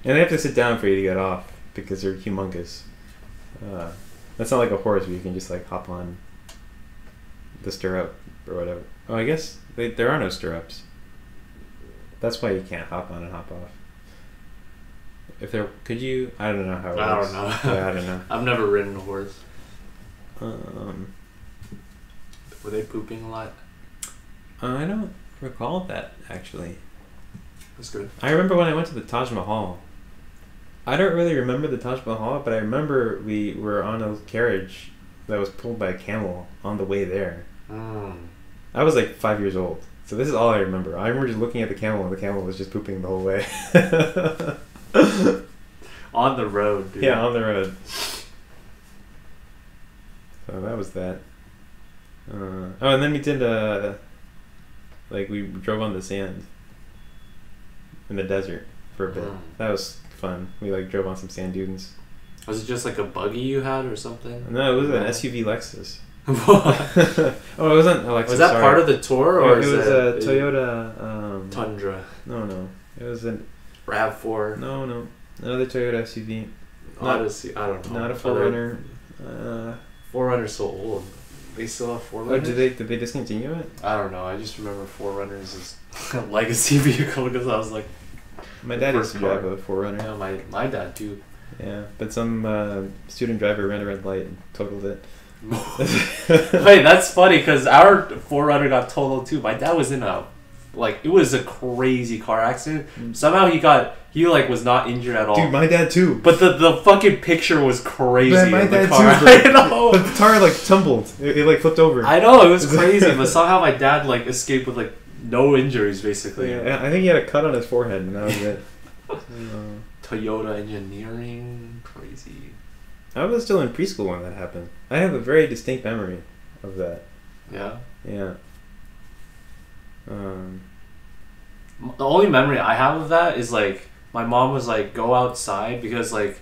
they have to sit down for you to get off because they're humongous. That's not like a horse where you can just like hop on the stirrup or whatever. Oh, I guess there are no stirrups. That's why you can't hop on and hop off. If there could you, I don't know how it works. I don't know. Yeah, I don't know. I've never ridden a horse. Were they pooping a lot? I don't recall that actually. That's good. I remember when I went to the Taj Mahal. I don't really remember the Taj Mahal, but I remember we were on a carriage that was pulled by a camel on the way there. I was like 5 years old. So this is all I remember. I remember just looking at the camel, and the camel was just pooping the whole way. On the road, dude. Yeah, on the road. So that was that. And then we did we drove on the sand in the desert for a bit. That was fun. We drove on some sand dunes. Was it just like a buggy you had or something? No, it was an SUV Lexus. Oh, it wasn't a Lexus. Was that part of the tour, or it was a Toyota Tundra? No, it was a RAV4. No, another Toyota SUV. Odyssey. I don't know. Not a 4Runner. 4Runner's so old. They still have 4Runners? Oh, did they discontinue it? I don't know. I just remember 4Runners as a legacy vehicle because I was like. My dad used to drive a 4Runner. Yeah, my dad too. Yeah, but some student driver ran a red light and totaled it. Wait, that's funny because our 4Runner got totaled too. My dad was in it was a crazy car accident. Somehow he was not injured at all. Dude, my dad too. But the fucking picture was crazy. Man, my dad car. too. I know. But the tire tumbled. It flipped over. I know, it was crazy. But somehow my dad escaped with no injuries basically. Yeah, I think he had a cut on his forehead and that was it. Toyota engineering, crazy. I was still in preschool when that happened. I have a very distinct memory of that. Yeah? Yeah. The only memory I have of that is my mom was go outside because they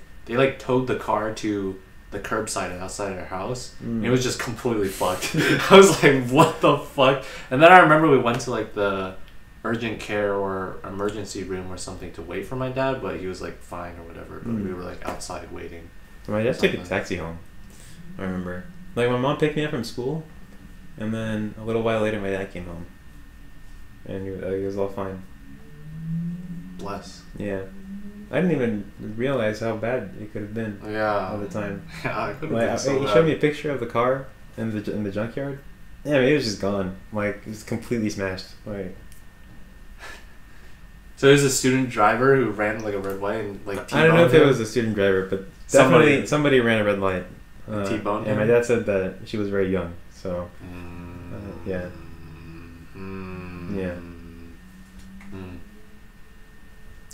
towed the car to the curbside outside of their house. And it was just completely fucked. I was like, what the fuck? And then I remember we went to the urgent care or emergency room or something to wait for my dad, but he was fine or whatever. But we were outside waiting. My dad took a taxi home. I remember. My mom picked me up from school, and then a little while later my dad came home. And he was all fine. Bless. Yeah. I didn't even realize how bad it could have been. Yeah. All the time. Yeah, it could have been so he bad. showed me a picture of the car in the junkyard. Yeah, I mean, it was just gone. It was completely smashed. So there's a student driver who ran a red light and T-boned I don't know if him? it was a student driver, but definitely somebody ran a red light. T-boned and him? my dad said that she was very young, so yeah. Yeah.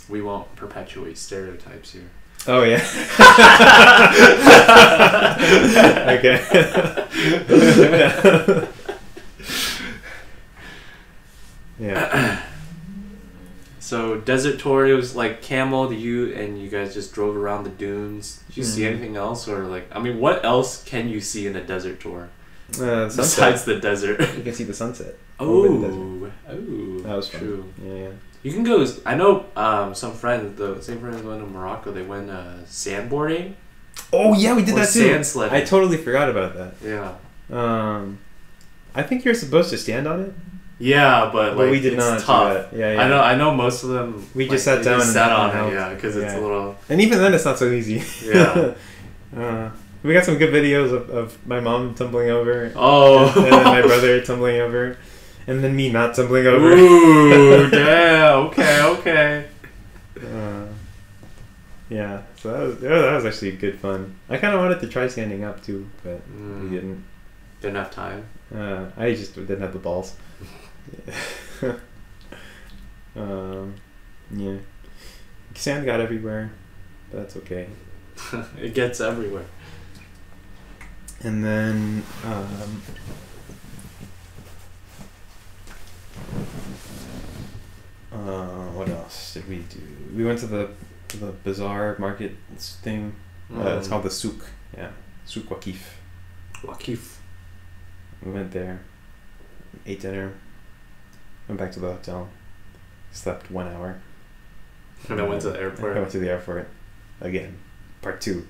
We won't perpetuate stereotypes here. Oh yeah. Okay. Yeah. So desert tour, it was like camel. You guys just drove around the dunes. Did you see anything else, or like I mean, what else can you see in a desert tour besides the desert? You can see the sunset. Oh, that was fun. True. Yeah. You can go. I know some friends. The same friends went to Morocco. They went sandboarding. Oh yeah, we did Or that too. sand sledding. I totally forgot about that. Yeah. I think you're supposed to stand on it. Yeah, but like we did it's not tough. do that. Yeah. I know most of them. We just sat down and sat on held. it. Yeah, because it's a little. And even then, it's not so easy. Yeah. We got some good videos of my mom tumbling over. Oh. And then my brother tumbling over, and then me not tumbling over. Ooh, damn. Okay. Yeah. So that was actually good fun. I kind of wanted to try standing up too, but we didn't. Didn't have time. I just didn't have the balls. Yeah. Sand got everywhere, but that's okay. It gets everywhere. And then what else did we do? We went to the bazaar market thing. It's called the souk. Yeah, souk Waqif. Waqif. We went there, ate dinner, went back to the hotel, slept 1 hour. And I went to the airport. I went to the airport again. Part 2.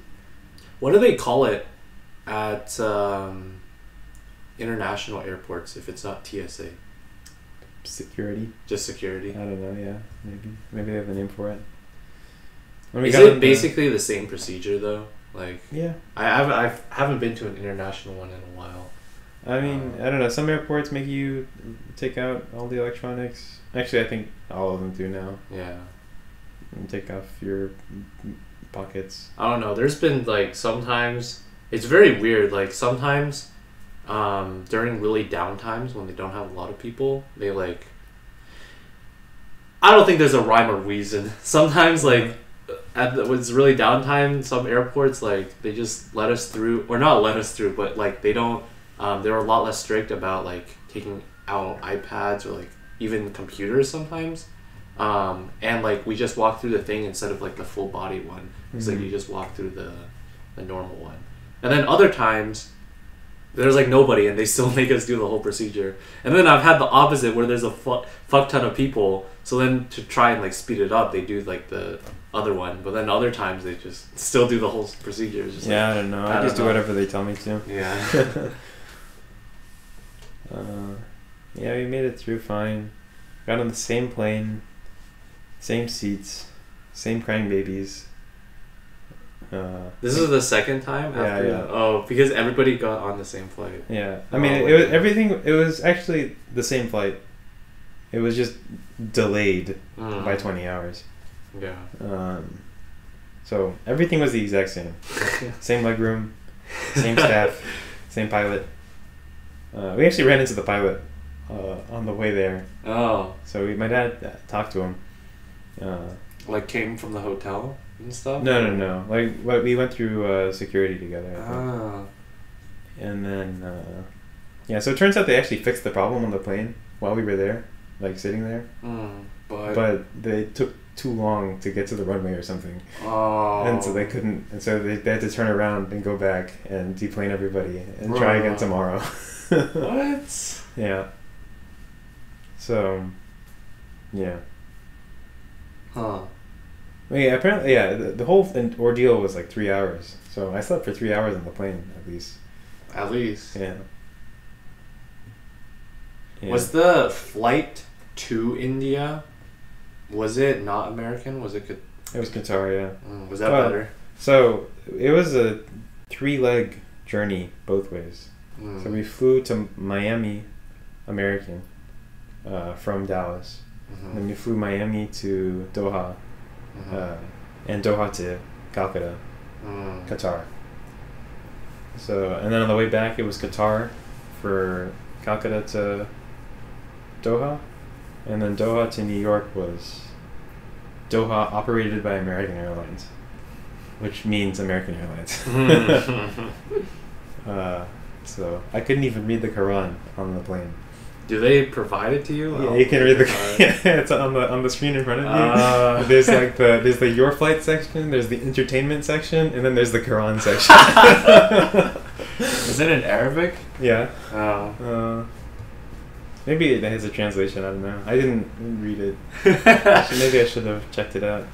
What do they call it at international airports if it's not TSA? Security. Just security. I don't know. Yeah, maybe they have a name for it. Is it basically the same procedure though? Like yeah, I haven't been to an international one in a while. I mean, I don't know. Some airports make you take out all the electronics. Actually, I think all of them do now. Yeah. And take off your pockets. I don't know. There's been like sometimes it's very weird. Like sometimes during really down times when they don't have a lot of people, they like. I don't think there's a rhyme or reason. Sometimes like. When it's really downtime, some airports like they just let us through, or not let us through, but like they don't. They're a lot less strict about like taking out iPads or like even computers sometimes, and like we just walk through the thing instead of like the full body one. So you just walk through the normal one, and then other times there's like nobody and they still make us do the whole procedure. And then I've had the opposite where there's a fuck ton of people. So then to try and like speed it up, they do like the other one. But then other times they just still do the whole procedure. It's just yeah, I don't know. I just do whatever they tell me to. Yeah. Yeah, we made it through fine. Got on the same plane, same seats, same crying babies. This is the second time after. Yeah. Oh, because everybody got on the same flight. Yeah, I mean it was everything. It was actually the same flight. It was just delayed by 20 hours. Yeah. So everything was the exact same. Same legroom, same staff, same pilot. We actually ran into the pilot on the way there. Oh. So my dad talked to him. Like came from the hotel and stuff? No. Like we went through security together. Ah. And then yeah, so it turns out they actually fixed the problem on the plane while we were there, like sitting there. But they took too long to get to the runway or something. Oh. And so they couldn't, and so they had to turn around and go back and deplane everybody and try again tomorrow. What? Yeah. So, yeah. Huh. Well, yeah, apparently, yeah, the whole ordeal was like 3 hours. So I slept for 3 hours on the plane, at least. At least. Yeah. Was the flight to India, was it not American? Was it? It was Qatar, yeah. Was that better? So it was a 3-leg journey both ways. So we flew to Miami, American, from Dallas. And then we flew Miami to Doha, and Doha to Calcutta, Qatar. So, and then on the way back, it was Qatar for Calcutta to Doha, and then Doha to New York was Doha operated by American Airlines, which means American Airlines. So I couldn't even read the Quran on the plane. Do they provide it to you? Yeah, you can read the. It's on the screen in front of you. There's like there's the your flight section. There's the entertainment section, and then there's the Quran section. Is it in Arabic? Yeah. Oh. Maybe it has a translation. I don't know. I didn't read it. Maybe I should have checked it out.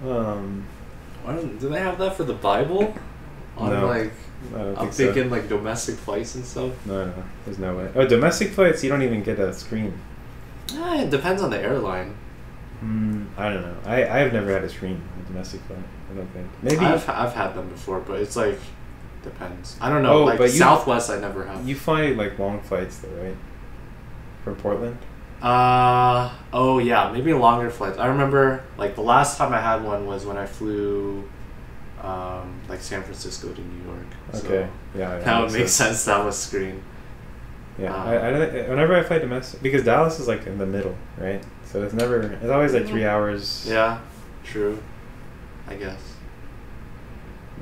Do they have that for the Bible? On No, like, I don't I'm think thinking so. like domestic flights and stuff. No, there's no way. Oh, domestic flights, you don't even get a screen. It depends on the airline. I don't know. I have never had a screen on a domestic flight. I don't think. Maybe I've had them before, but it's like depends. I don't know. Oh, like but you- Southwest, I never have. you fly like long flights though, right? From Portland. Oh yeah, maybe longer flights. I remember like the last time I had one was when I flew, like San Francisco to New York. So Okay. Yeah. that would make sense. That was screen. Yeah. I don't, whenever I fly domestic, because Dallas is like in the middle, right? So it's always like 3 hours. Yeah, true. I guess.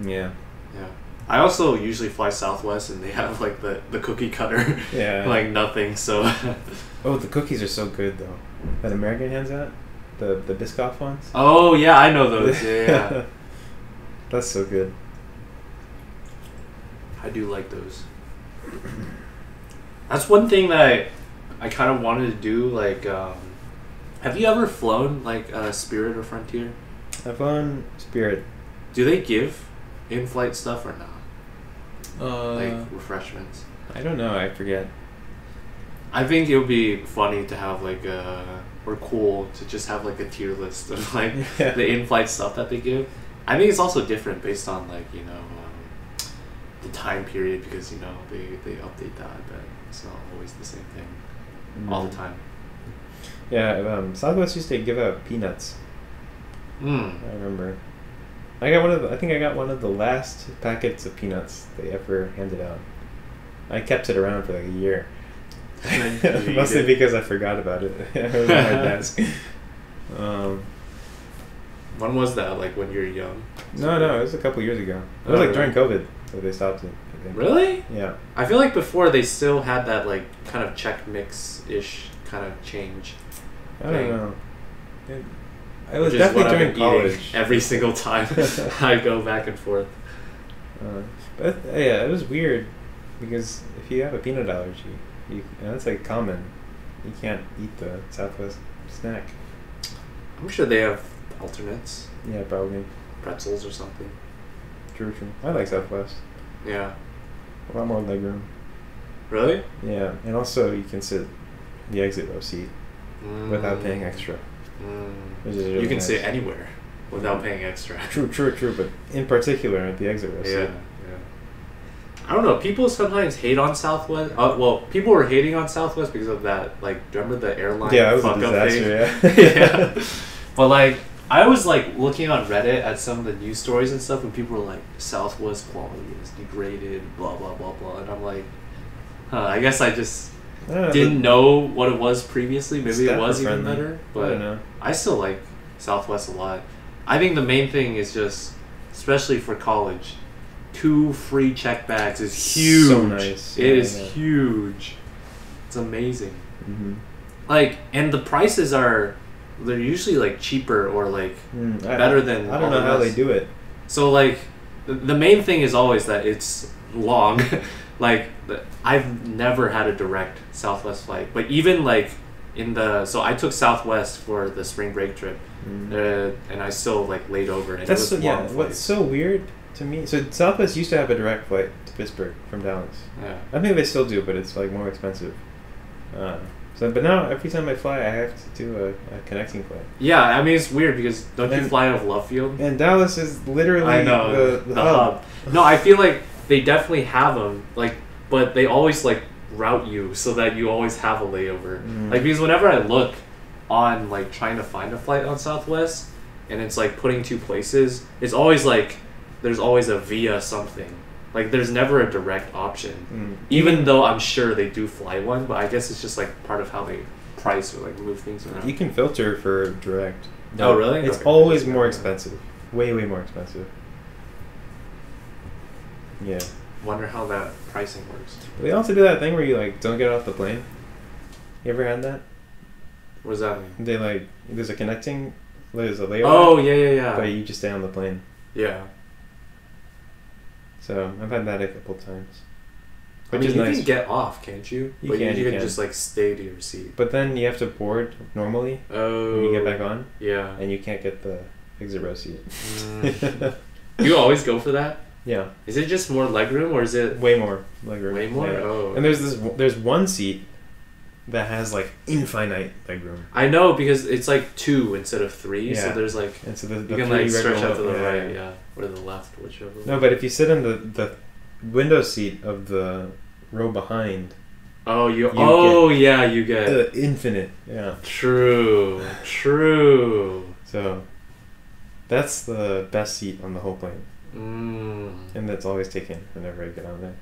Yeah. Yeah. I also usually fly Southwest, and they have like the cookie cutter, Yeah. like nothing. So. Oh, the cookies are so good though. That American hands out, the Biscoff ones. Oh yeah, I know those. Yeah. That's so good. I do like those. That's one thing that I kind of wanted to do. Like, have you ever flown like Spirit or Frontier? I've flown Spirit. Do they give in-flight stuff or not? Like refreshments. I don't know. I forget. I think it would be funny to have like or cool to just have like a tier list of like Yeah. the in-flight stuff that they give. I think it's also different based on like the time period because they update that. I bet it's not always the same thing all the time. Yeah, Southwest used to give out peanuts. Mm. I remember. I think I got one of the last packets of peanuts they ever handed out. I kept it around for like a year. And then you Mostly eat it. because I forgot about it. It was on my desk. When was that? Like when you were young? No, it was a couple years ago. It Oh, was like really? during COVID that they stopped it, I think. Really? Yeah. I feel like before they still had that like kind of check mix-ish kind of change. I don't know. It was Which is what definitely I've during been eating college. every single time I go back and forth. But yeah, it was weird because if you have a peanut allergy, that's like common. You can't eat the Southwest snack. I'm sure they have alternates, Yeah, probably. pretzels or something. True. I like Southwest. Yeah. A lot more legroom. Really? Yeah, and also you can sit in the exit row seat without paying extra. Which is really You can nice. sit anywhere without paying extra. True. But in particular at the exit row Yeah. seat. I don't know. People sometimes hate on Southwest. Well, people were hating on Southwest because of that. Like, do you remember the airline Yeah, it was a fuck up disaster. thing? Yeah. Yeah. But like, I was like looking on Reddit at some of the news stories and stuff, and people were like, Southwest quality is degraded, blah blah blah blah, and I'm like, I guess I just didn't know what it was previously. Maybe it was even better, but I don't know. I still like Southwest a lot. I think the main thing is just, especially for college, 2 free check bags is huge. So nice. It is huge. It's amazing. Mm-hmm. Like, and the prices they're usually like cheaper or like better than. I don't know all the how they rest. do it. So like, the main thing is always that it's long. Like, I've never had a direct Southwest flight, but even like so I took Southwest for the spring break trip, and I still like laid over, and That's it was long what's flights. so weird to me. So Southwest used to have a direct flight to Pittsburgh from Dallas. Yeah. I think they still do, but it's like more expensive. But now every time I fly, I have to do a connecting flight. Yeah, I mean it's weird because don't you And- fly out of Love Field? And Dallas is literally I know the the hub. hub. No, I feel like they definitely have them, like, but they always like route you so that you always have a layover. Like, because whenever I look on like trying to find a flight on Southwest, and it's like putting 2 places, it's always like there's always a via something. Like, there's never a direct option, even though I'm sure they do fly one. But I guess it's just like part of how they price or like move things around. You can filter for direct. Oh, really? It's Okay. always more expensive. Way more expensive. Yeah. Wonder how that pricing works. But they also do that thing where you like don't get off the plane. You ever had that? What does that mean? They like there's a layover. Oh yeah. But you just stay on the plane. Yeah. So I've had that a couple times. I mean, you can get off, can't you? You but can. you can just like stay to your seat. But then you have to board normally when you get back on. Yeah. And you can't get the exit row seat. You always go for that? Yeah. Is it just more legroom or is it way more legroom? Way more? Yeah. Oh. And there's one seat that has like infinite legroom. I know because it's like 2 instead of 3, Yeah. so there's like And so the you can three like stretch out to the regular- right, yeah, or the left, whichever. No, but if you sit in the window seat of the row behind, you get infinite. Yeah. True. So that's the best seat on the whole plane. And that's always taken whenever I get on there.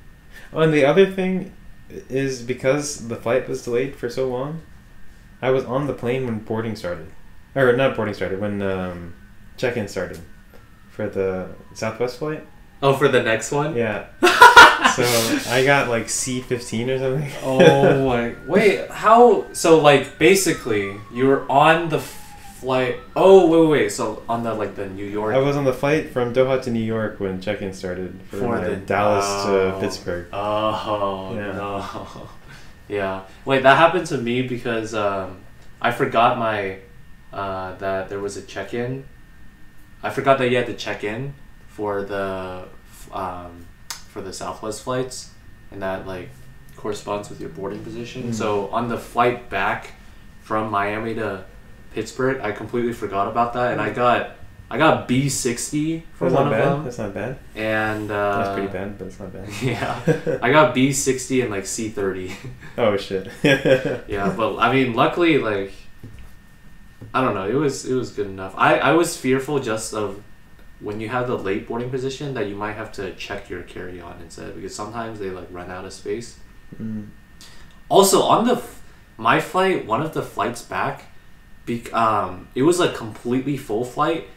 Oh, and the other thing is because the flight was delayed for so long, I was on the plane when boarding started. Or not boarding started, when check-in started for the Southwest flight. Oh, for the next one? Yeah. So I got like C-15 or something. Oh my... Wait, how... So like basically you were on the flight... Oh, wait. So on the like the New York... I was on the flight from Doha to New York when check-in started for the Dallas to Pittsburgh. Oh, yeah. No. Yeah. Wait, that happened to me because I forgot my... that there was a check-in. I forgot that you had to check in for the Southwest flights, and that like corresponds with your boarding position. So on the flight back from Miami to Pittsburgh, I completely forgot about that, and I got B60 for one of them. That's not bad. And that's pretty bad, but it's not bad. Yeah, I got B60 and like C30. Oh shit. Yeah, but I mean, luckily, like, I don't know, it was good enough. I was fearful just of when you have the late boarding position that you might have to check your carry-on instead, because sometimes they like run out of space. Also on my flight, one of the flights back, it was a completely full flight,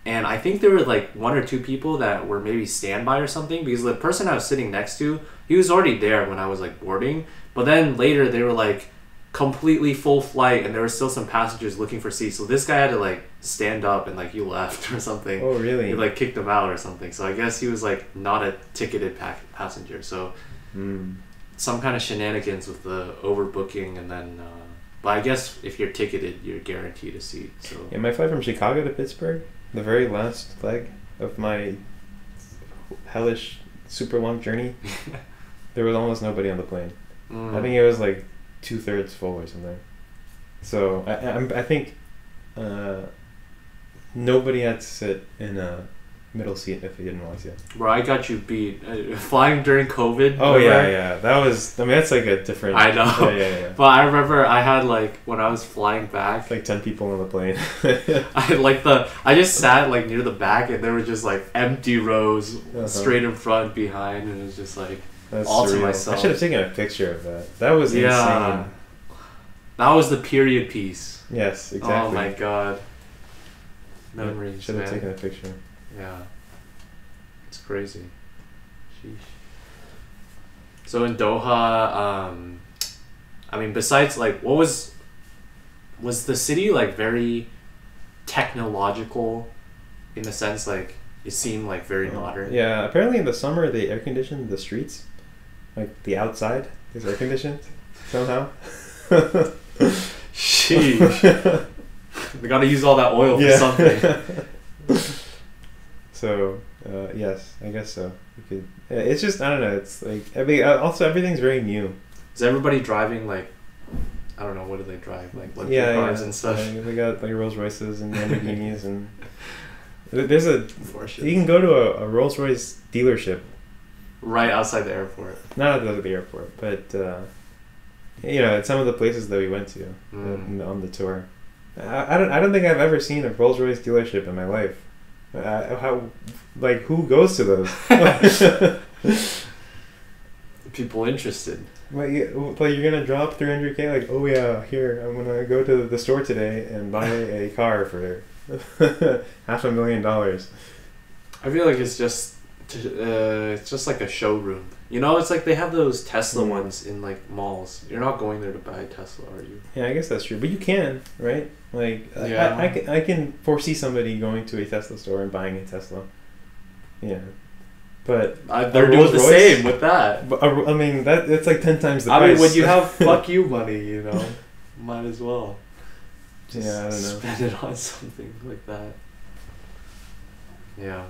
and I think there were like 1 or 2 people that were maybe standby or something, because the person I was sitting next to, he was already there when I was like boarding, but then later they were like completely full flight and there were still some passengers looking for seats, so this guy had to like stand up and like he left or something. Oh really? He like kicked him out or something, so I guess he was like not a ticketed passenger, so some kind of shenanigans with the overbooking, and then but I guess if you're ticketed you're guaranteed a seat. So yeah, my flight from Chicago to Pittsburgh, the very last leg of my hellish super long journey, there was almost nobody on the plane. I think it was like 2/3 full or something. So I think nobody had to sit in a middle seat if they didn't want to. Bro, I got you beat. Flying during COVID. Oh yeah. That was. I mean, that's like a different. I know. Yeah. But I remember I had like when I was flying back, like 10 people on the plane. I just sat like near the back, and there were just like empty rows straight in front, behind, and it was just like. That's all surreal. to myself. I should have taken a picture of that. That was insane. That was the period piece. Yes, exactly. Oh my god. Memories. Should have taken a picture. Yeah. It's crazy. Sheesh. So in Doha, I mean, besides like, what was the city like very technological in the sense like it seemed like very modern? Yeah, apparently in the summer they air conditioned the streets. Like the outside is air conditioned somehow. Sheesh. They gotta use all that oil for something. So, yes, I guess so. You could. It's just, I don't know. It's like, I mean, also everything's very new. Is everybody driving like, I don't know, what do they drive, like luxury cars and stuff? They got like Rolls Royces and Lamborghinis and there's you Porsche. can go to a Rolls Royce dealership right outside the airport. Not at the airport, but at some of the places that we went to on the tour. I don't think I've ever seen a Rolls Royce dealership in my life. Who goes to those? People interested. Like you're gonna drop $300K? Like, oh yeah, here I'm gonna go to the store today and buy a car for $500,000. I feel like it's just It's just like a showroom. You know, it's like they have those Tesla Mm. ones in like malls. You're not going there to buy a Tesla, are you? Yeah, I guess that's true. But you can, right? Like, Yeah. I can foresee somebody going to a Tesla store and buying a Tesla. Yeah. But They're doing the Rolls-Royce? same with that. But I mean, that's like 10 times the I price. mean, when you have fuck you money, you know, might as well. Just Yeah, I don't know. spend it on something like that. Yeah.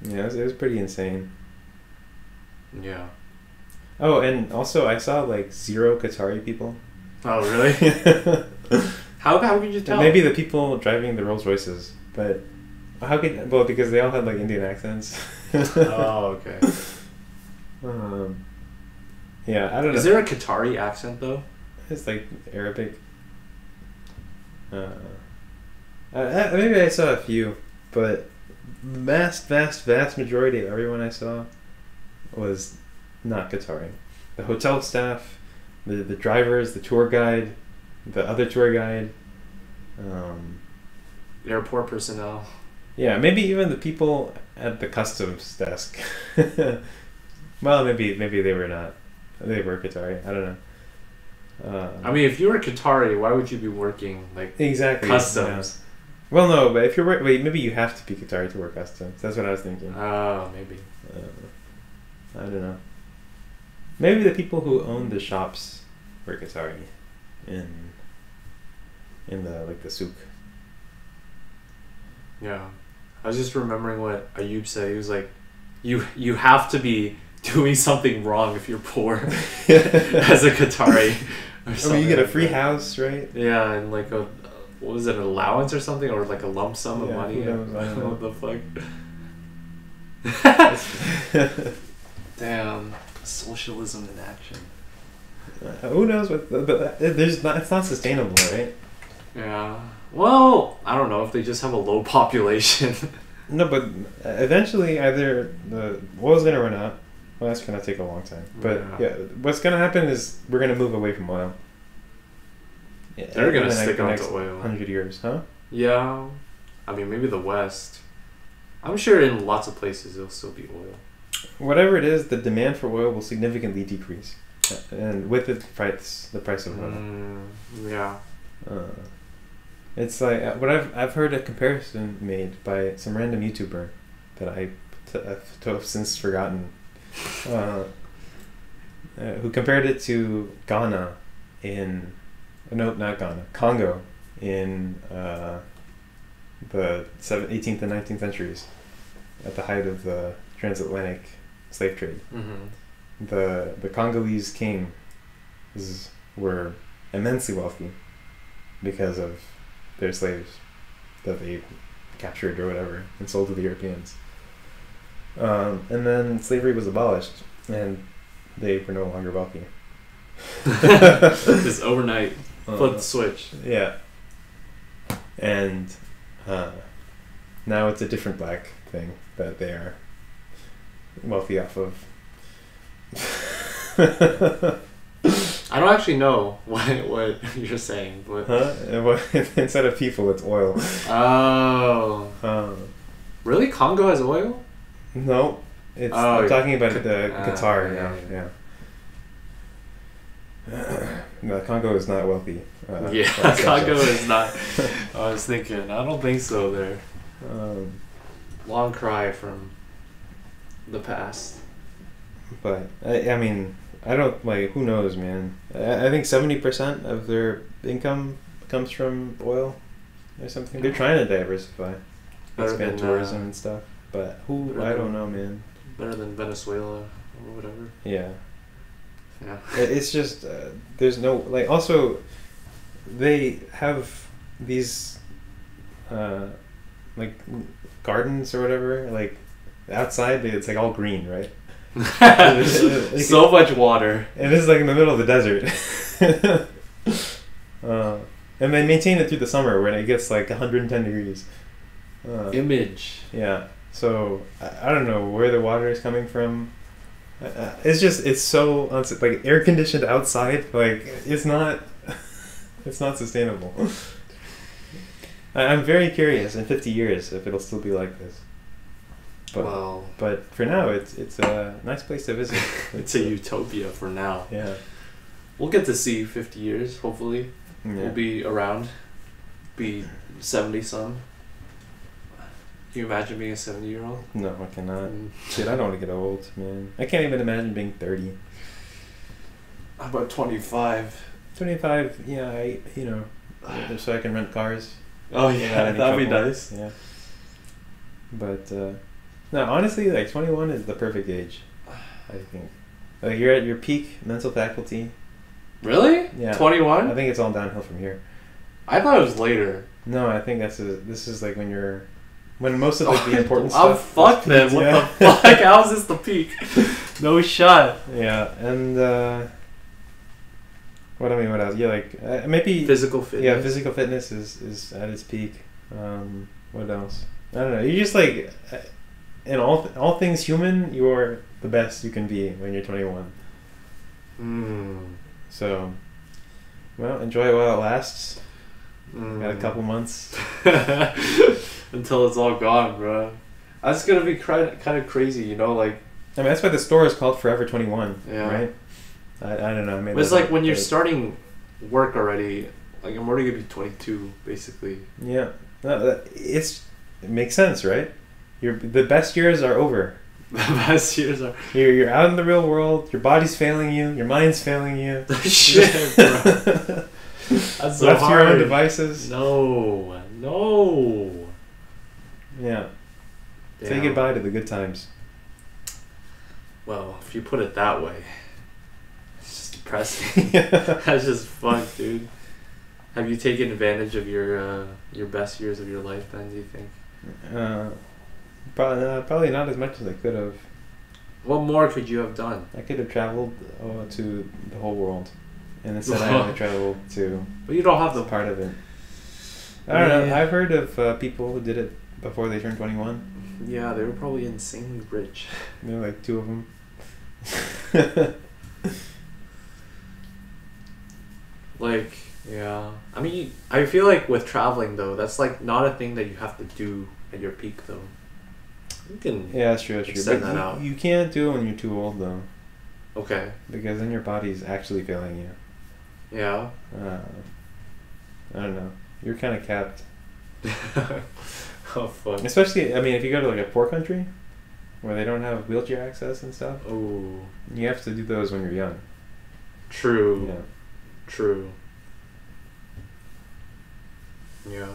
Yeah, it was pretty insane. Yeah. Oh, and also I saw like 0 Qatari people. Oh, really? How could you tell? Maybe the people driving the Rolls Royces, but how could? Well, because they all had like Indian accents. Oh, okay. Yeah, I don't know. Is there a Qatari accent though? It's like Arabic. Maybe I saw a few, but vast majority of everyone I saw was not Qatari. The hotel staff, the drivers, the tour guide, the other tour guide. Airport personnel. Yeah, maybe even the people at the customs desk. Well, maybe they were not. They were Qatari. I don't know. I mean, if you were Qatari, why would you be working like exactly customs? Yeah. Well, no, but if you're wait, maybe you have to be Qatari to work customs. That's what I was thinking. Oh, maybe. I don't know. Maybe the people who own the shops were Qatari in the like the souk. Yeah, I was just remembering what Ayub said. He was like, "You have to be doing something wrong if you're poor as a Qatari." Or I mean, you get a like free that. house, right? Yeah, and like a what was it, an allowance or something, or like a lump sum of Yeah, money? who knows? I don't know. What the fuck? Damn, socialism in action. Who knows what? But there's not. It's not sustainable, right? Yeah. Well, I don't know if they just have a low population. No, but eventually either the oil's gonna run out. Well, that's gonna take a long time. But yeah, what's gonna happen is we're gonna move away from oil. Yeah, They're gonna in stick the on next to oil. 100 years, huh? Yeah, I mean maybe the West. I'm sure in lots of places it'll still be oil. Whatever it is, the demand for oil will significantly decrease, and with it, the price of oil. Yeah. It's like what I've heard a comparison made by some random YouTuber that I've since forgotten, who compared it to Ghana not Ghana, Congo in the 18th and 19th centuries, at the height of the transatlantic slave trade. Mm-hmm. The Congolese kings were immensely wealthy because of their slaves that they captured or whatever and sold to the Europeans. And then slavery was abolished and they were no longer wealthy. Just overnight, flip the switch. Yeah. And now it's a different black thing that they are wealthy off of. I don't actually know what you're saying, but Instead of people, it's oil. Oh. Really? Congo has oil? No, it's. Oh, I'm talking about Qatar now. Yeah. No, Congo is not wealthy. Congo is not. I was thinking. I don't think so. There. Long cry from the past. But I mean, I don't like. Who knows, man? I think 70% of their income comes from oil, or something. They're trying to diversify, expand tourism and stuff. But I don't know, man. Better than Venezuela or whatever. Yeah. Yeah. It's just there's no like. Also, they have these like gardens or whatever. Like outside, it's like all green, right? So much water. And this is like in the middle of the desert. And they maintain it through the summer when it gets like 110 degrees. Image. Yeah. So I don't know where the water is coming from. It's so like air conditioned outside. Like it's not sustainable. I'm very curious in 50 years if it'll still be like this. But for now, it's a nice place to visit. It's a utopia for now. Yeah. We'll get to see 50 years, hopefully. Yeah. We'll be around. Be 70-some. Can you imagine being a 70-year-old? No, I cannot. Shit, I don't want to get old, man. I can't even imagine being 30. How about 25? 25, yeah, so I can rent cars. Oh without yeah, any that'd be trouble. nice. Yeah. But, no, honestly, like, 21 is the perfect age, I think. Like, you're at your peak mental faculty. Really? Yeah. 21? I think it's all downhill from here. I thought it was later. No, I think this is like when most of like the important I'm stuff. fucked then. What Yeah. the fuck? How is this the peak? No shot. Yeah, and what else? Yeah, like maybe Physical fitness. Yeah, physical fitness is at its peak. What else? I don't know. You just like in all things human, you're the best you can be when you're 21. So, well, enjoy it while it lasts. Got a couple months until it's all gone, bro. That's gonna be kind of crazy, you know, like. I mean, that's why the store is called Forever 21, Yeah. right? I don't know. But it's like when you're starting work already. Like I'm already gonna be 22, basically. Yeah, no, it makes sense, right? The best years are over. The best years are. You're out in the real world. Your body's failing you. Your mind's failing you. Shit, bro. That's so Left to your own hard. devices. No. Yeah. Damn. Say goodbye to the good times. Well, if you put it that way, it's just depressing. That's just fucked, dude. Have you taken advantage of your best years of your life then, do you think? Probably not as much as I could have. What more could you have done? I could have traveled to the whole world. And instead I only traveled to But you don't have the part of it. I don't know. I've heard of people who did it before they turned 21. Yeah, they were probably insanely rich. There were like 2 of them. Like, yeah. I mean, I feel like with traveling though, that's like not a thing that you have to do at your peak though. You can. Yeah, that's true. Extend But that out. you can't do it when you're too old though, Okay. because then your body's actually failing you. Yeah. I don't know. You're kind of capped. Oh fuck. Especially, I mean, if you go to like a poor country where they don't have wheelchair access and stuff, Oh. you have to do those when you're young. True. Yeah. True. Yeah.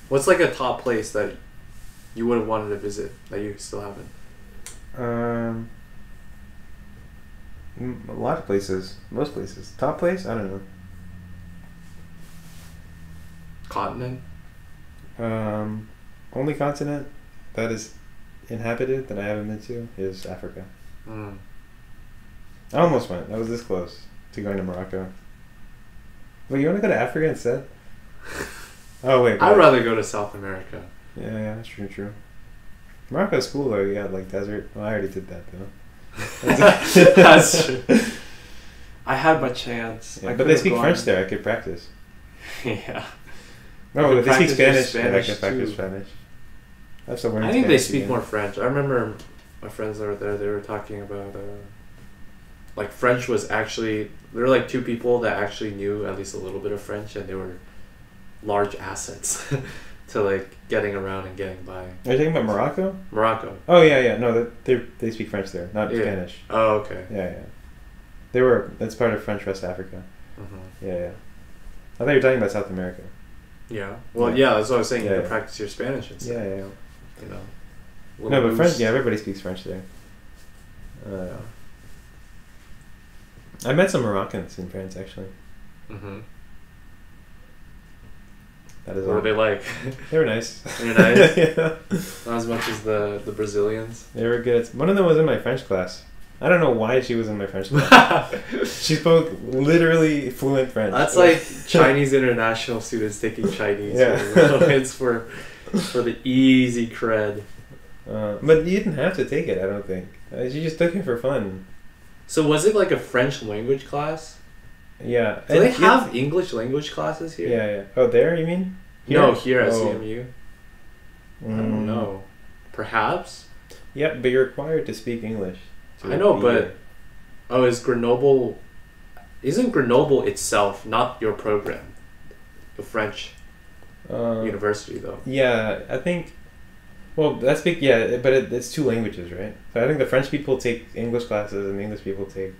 What's like a top place that you would have wanted to visit that you still haven't? A lot of places. Most places. Top place? I don't Continent? know. Only continent that is inhabited that I haven't been to is Africa. Mm. I almost went. I was this close to going to Morocco. Wait, you want to go to Africa instead? Oh, wait. I'd rather go to South America. Yeah, that's true. Morocco's cool though. You got like desert. Well, I already did that though. That's true. I had my chance. Yeah, I but they could've speak gone. French there. I could practice. Yeah. No, You they speak could practice your Spanish. Yeah, I could practice too. Spanish. I have to learn I think they Spanish speak again. more French. I remember my friends that were there, they were talking about like French was actually, there were like 2 people that actually knew at least a little bit of French, and they were large assets to like getting around and getting by. Are you talking about Morocco? Morocco. Oh yeah. No, they speak French there, not Yeah. Spanish. Oh, okay. Yeah. That's part of French West Africa. Mm-hmm. Yeah. I thought you were talking about South America. Yeah. Well, Yeah. yeah, that's what I was saying. Yeah, You can yeah. practice your Spanish and stuff. Yeah. You know. No, Little but French. boost. Yeah, everybody speaks French there. I met some Moroccans in France actually. Mm-hmm. That is What all. were they like? They were nice. They're nice? Yeah. Not as much as the Brazilians. They were good. One of them was in my French class. I don't know why she was in my French class. She spoke literally fluent French. That's like Chinese international students taking Chinese. Yeah. It's for the easy cred. But you didn't have to take it, I don't think. She just took it for fun. So was it like a French language class? Yeah. Do they have English language classes here? Yeah. Oh, there, you mean? No, here at Oh. CMU. I don't know. Perhaps? Yeah, but you're required to speak English. I know, be but here. isn't Grenoble itself not your program? The French university, though. Yeah, I think. Well, that's big. Yeah, but it's two languages, right? So I think the French people take English classes and the English people take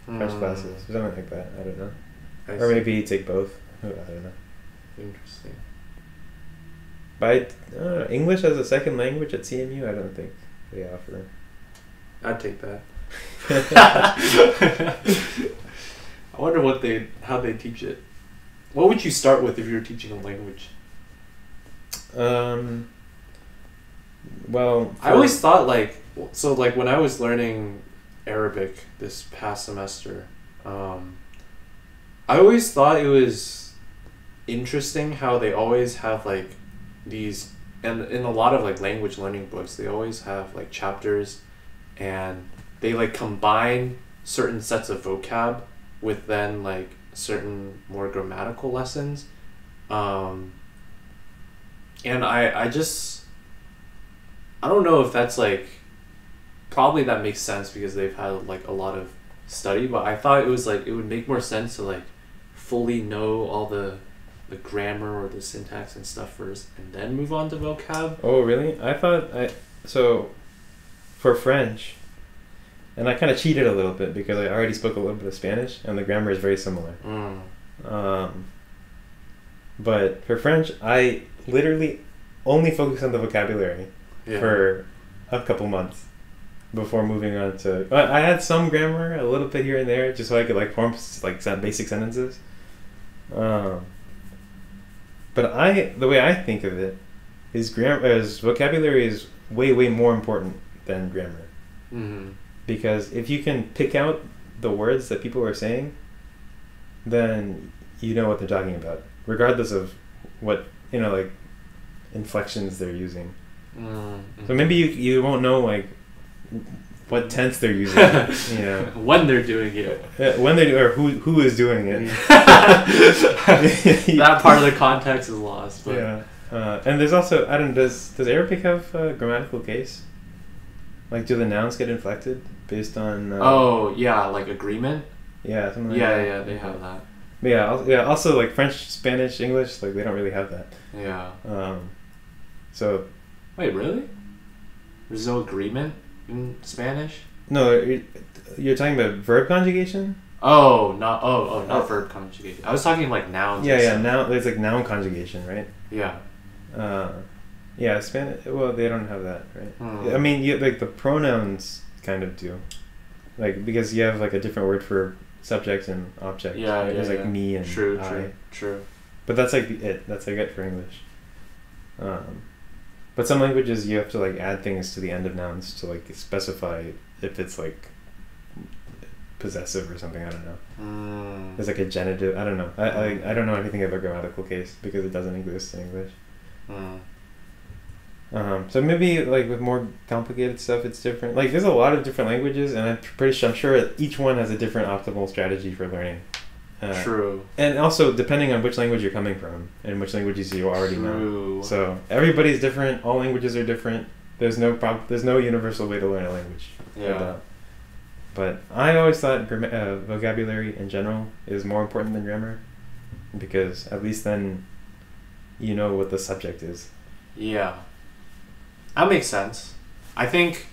French classes, or something like that. I don't know. Or maybe you take both. I don't know. Interesting. But English as a second language at CMU, I don't think they offer. I'd take that. I wonder how they teach it. What would you start with if you were teaching a language? Well, I always thought when I was learning Arabic this past semester, I always thought it was interesting how they always have like these, and in a lot of like language learning books, they always have like chapters, and they like combine certain sets of vocab with then like certain more grammatical lessons, and I don't know if that's like, probably that makes sense because they've had like a lot of study, but I thought it was like it would make more sense to like fully know all the grammar or the syntax and stuff first and then move on to vocab. Oh really? I thought so for French, and I kind of cheated a little bit because I already spoke a little bit of Spanish and the grammar is very similar. But for French, I literally only focused on the vocabulary for a couple months before moving on to. I had some grammar, a little bit here and there, just so I could like form like some basic sentences. But the way I think of it is vocabulary is way more important than grammar. Mm-hmm. Because if you can pick out the words that people are saying, then you know what they're talking about, regardless of what like inflections they're using. Mm-hmm. So maybe you won't know like what tense they're using, when they're doing it, when they do, or who is doing it. That part of the context is lost. But. Yeah, and there's also does Arabic have a grammatical case? Like, do the nouns get inflected based on? Like agreement. Yeah, something like that. that. Yeah, they have that. Yeah, also like French, Spanish, English, like they don't really have that. Yeah. So. Wait, really? There's no agreement in Spanish? No, you're talking about verb conjugation? Not verb conjugation. I was talking like nouns. Yeah, now there's like noun conjugation, right? Yeah. Yeah, Spanish. Well, they don't have that, right? Hmm. I mean, like the pronouns kind of do, like because you have like a different word for subject and object. Yeah, right? There's like me and I. True. But that's like it. That's like it for English. But some languages you have to like add things to the end of nouns to like specify if it's like possessive or something. I don't know. There's like a genitive. I don't know. I don't know anything about grammatical case because it doesn't exist in English. So maybe like with more complicated stuff, it's different. Like there's a lot of different languages, and I'm sure each one has a different optimal strategy for learning. True. And also depending on which language you're coming from and which languages you already know. So everybody's different. All languages are different. There's no universal way to learn a language. Yeah. But I always thought vocabulary in general is more important than grammar, because at least then you know what the subject is. Yeah. That makes sense. I think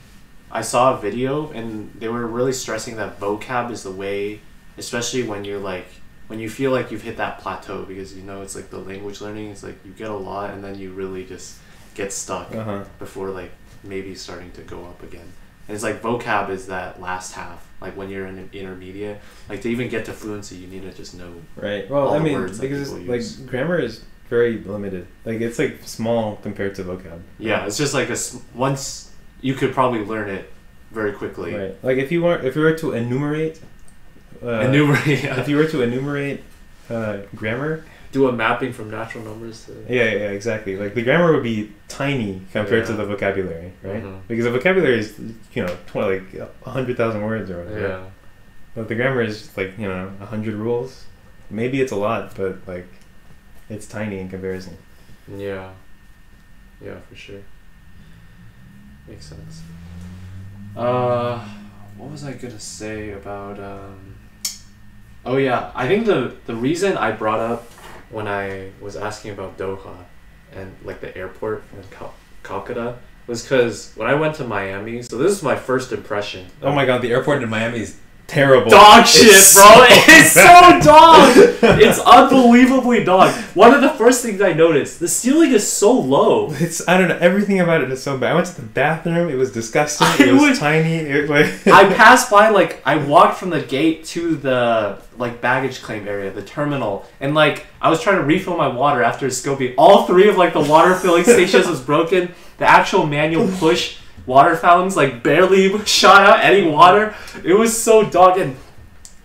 I saw a video and they were really stressing that vocab is the way, especially when you're like, when you feel like you've hit that plateau, because it's like the language learning, it's like you get a lot and then you really just get stuck before like maybe starting to go up again. And it's like vocab is that last half, like when you're in an intermediate, like to even get to fluency you need to just know Well, all the words because that people like use. grammar is very limited. Like it's like small compared to vocab. Yeah, it's just like once you could probably learn it very quickly. Right. Like if you were to enumerate. If you were to enumerate grammar. Do a mapping from natural numbers to. Yeah, exactly. Like the grammar would be tiny compared to the vocabulary, right? Mm-hmm. Because the vocabulary is, like 100,000 words or whatever. Yeah. But the grammar is like 100 rules. Maybe it's a lot, but like it's tiny in comparison. Yeah. Yeah, for sure. Makes sense. What was I gonna say about Oh yeah, I think the reason I brought up when I was asking about Doha and like the airport in Kolkata was because when I went to Miami, so this is my first impression. Oh my god, the airport in Miami is terrible. Dog shit, bro. It's so dog. It's unbelievably dog. One of the first things I noticed, the ceiling is so low. I don't know, everything about it is so bad. I went to the bathroom, it was disgusting, it was tiny, I passed by, like, I walked from the gate to the, like, baggage claim area, the terminal, and, like, I was trying to refill my water after Scopy. All three of, like, the water filling stations was broken. The actual manual push water fountains like barely shot out any water. It was so dog, and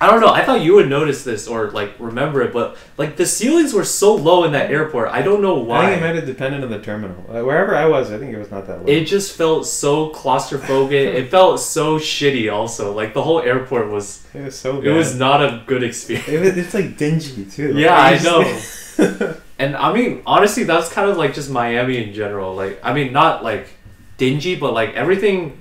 I don't know, I thought you would notice this or like remember it, but like the ceilings were so low in that airport. I don't know why. I think it might have depended on the terminal. Wherever I was, I think it was not that low. It just felt so claustrophobic. It felt so shitty also. Like the whole airport was, it was so bad. It was not a good experience. It's like dingy too. Yeah, I know. And I mean, honestly, that's kind of like just Miami in general. Like, I mean, not like dingy, but like everything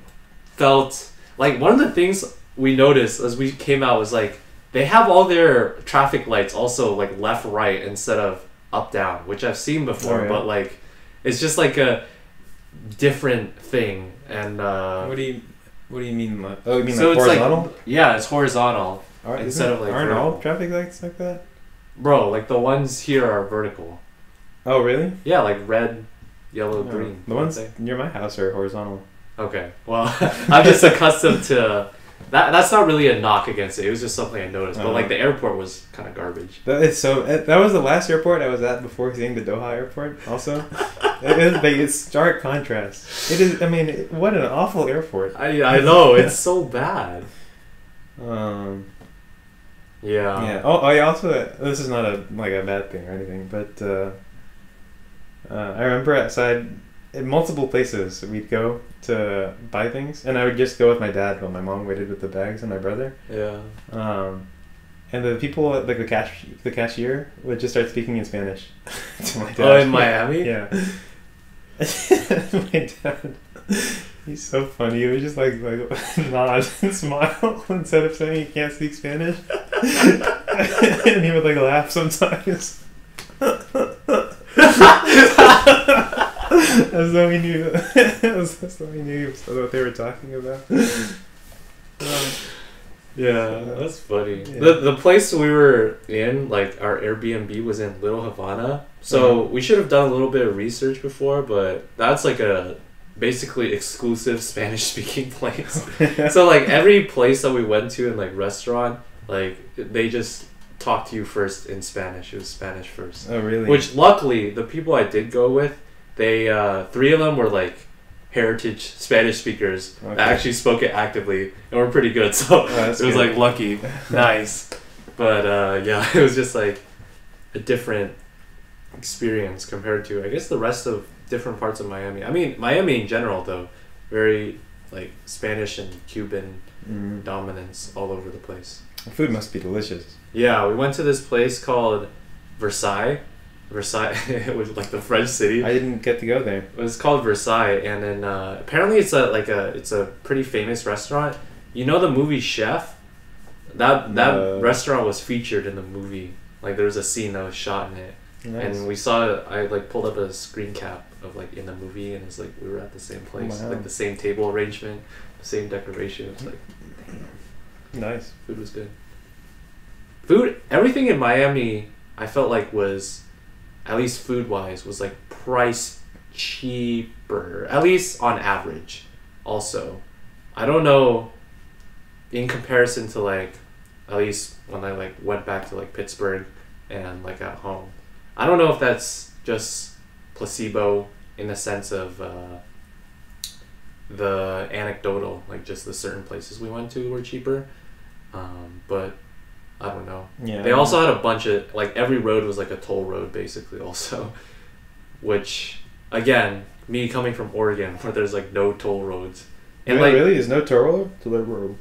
felt like one of the things we noticed as we came out was like they have all their traffic lights also like left right instead of up down, which I've seen before. Oh, yeah. But like it's just like a different thing. And What do you mean? Oh, you mean so like it's horizontal? Like, yeah, it's horizontal instead of like aren't vertical. all traffic lights like that? Bro, like the ones here are vertical. Oh really? Yeah, like red, yellow, No. green. The ones near my house are horizontal. Okay, well, I'm just accustomed to that. That's not really a knock against it. It was just something I noticed. But like the airport was kind of garbage. That was the last airport I was at before seeing the Doha airport. Also, it's stark contrast. It is. I mean, what an awful airport. I know, it's so bad. Yeah. Yeah. Oh, I also. This is not a bad thing or anything, but I remember outside in multiple places we'd go to buy things, and I would just go with my dad while my mom waited with the bags and my brother. Yeah. And the people at, like the cashier would just start speaking in Spanish to my dad. Oh, in Miami? Yeah. My dad, he's so funny. He would just like nod and smile instead of saying he can't speak Spanish. And he would like laugh sometimes. As though he knew what they were talking about. Yeah, that's funny. Yeah. The place we were in, like our Airbnb was in Little Havana. So we should have done a little bit of research before, but that's like a basically exclusive Spanish speaking place. So like every place that we went to in like restaurant, like they just talk to you first in Spanish. It was Spanish first. Oh really? Which luckily the people I did go with, they 3 of them were like heritage Spanish speakers that actually spoke it actively and were pretty good. So it was good. like lucky, nice. But yeah, it was just like a different experience compared to I guess the rest of different parts of Miami. I mean Miami in general though, very like Spanish and Cuban dominance all over the place. The food must be delicious. Yeah, we went to this place called Versailles. It was like the French city. I didn't get to go there. It was called Versailles, and then apparently it's a pretty famous restaurant. You know the movie Chef? That restaurant was featured in the movie. Like there was a scene that was shot in it, Nice. and we saw it. I like pulled up a screen cap of like in the movie, and it's like we were at the same place, Wow. like the same table arrangement, the same decoration. It was like, Nice. food was good. Food, everything in Miami, I felt like was, at least food wise, was like price cheaper, at least on average. Also, I don't know, in comparison to like, at least when I like went back to like Pittsburgh and like at home, I don't know if that's just placebo in the sense of the anecdotal, like just the certain places we went to were cheaper, but I don't know. Yeah. They also had a bunch of, like, every road was like a toll road basically also, which again, me coming from Oregon where there's like no toll roads, and like really is no toll road.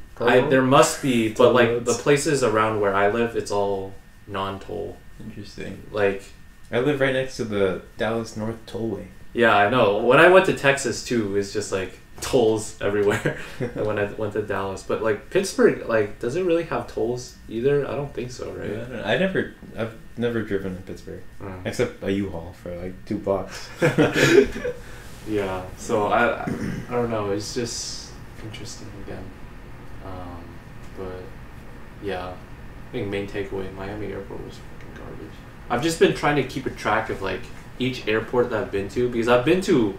there must be, but Toll like roads. the places around where I live, it's all non-toll. Interesting. Like I live right next to the Dallas North Tollway. yeah, I know. When I went to Texas too, it's just like tolls everywhere when I went to Dallas. But like Pittsburgh, like does it really have tolls either? I don't think so, right? Yeah, I've never driven in Pittsburgh except a U-Haul for like 2 blocks. Yeah. So I don't know. It's just interesting again. But yeah, I think main takeaway: Miami Airport was fucking garbage. I've just been trying to keep a track of like each airport that I've been to because I've been to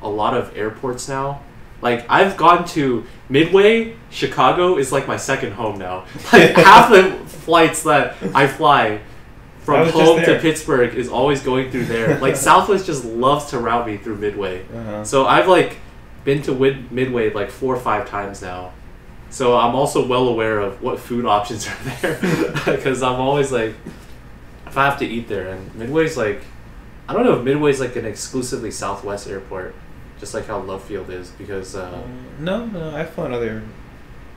a lot of airports now. Like I've gone to Midway, Chicago is like my second home now. Like half the flights that I fly from home to Pittsburgh is always going through there. Like Southwest just loves to route me through Midway. So I've like been to Midway like 4 or 5 times now. So I'm also well aware of what food options are there because I'm always like, if I have to eat there, and Midway's like, I don't know if Midway's like an exclusively Southwest airport, just like how Love Field is, because no, I've flown other,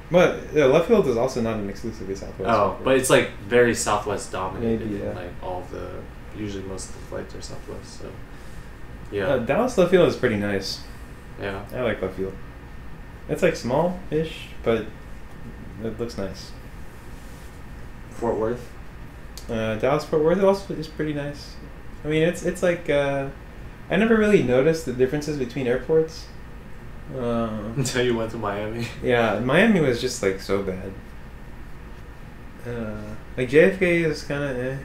but yeah, Love Field is also not an exclusively Southwest. Oh, airport. but it's like very Southwest dominated. Maybe, yeah. Like all of the, usually most of the flights are Southwest. So yeah, Dallas Love Field is pretty nice. Yeah, I like Love Field. It's like small-ish, but it looks nice. Fort Worth. Dallas Fort Worth also is pretty nice. I mean, it's like I never really noticed the differences between airports. Until you went to Miami. Yeah, Miami was just like so bad. Like JFK is kind of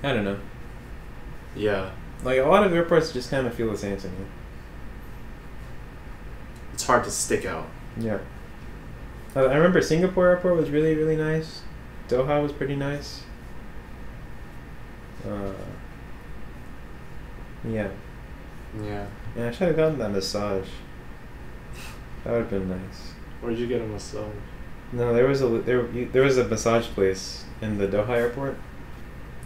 I don't know. Yeah. Like a lot of airports just kind of feel the same to me. It's hard to stick out. Yeah. I remember Singapore airport was really, really nice. Doha was pretty nice. Yeah. Yeah. Yeah, I should have gotten that massage. That would have been nice. Where'd you get a massage? No, there was a massage place in the Doha airport.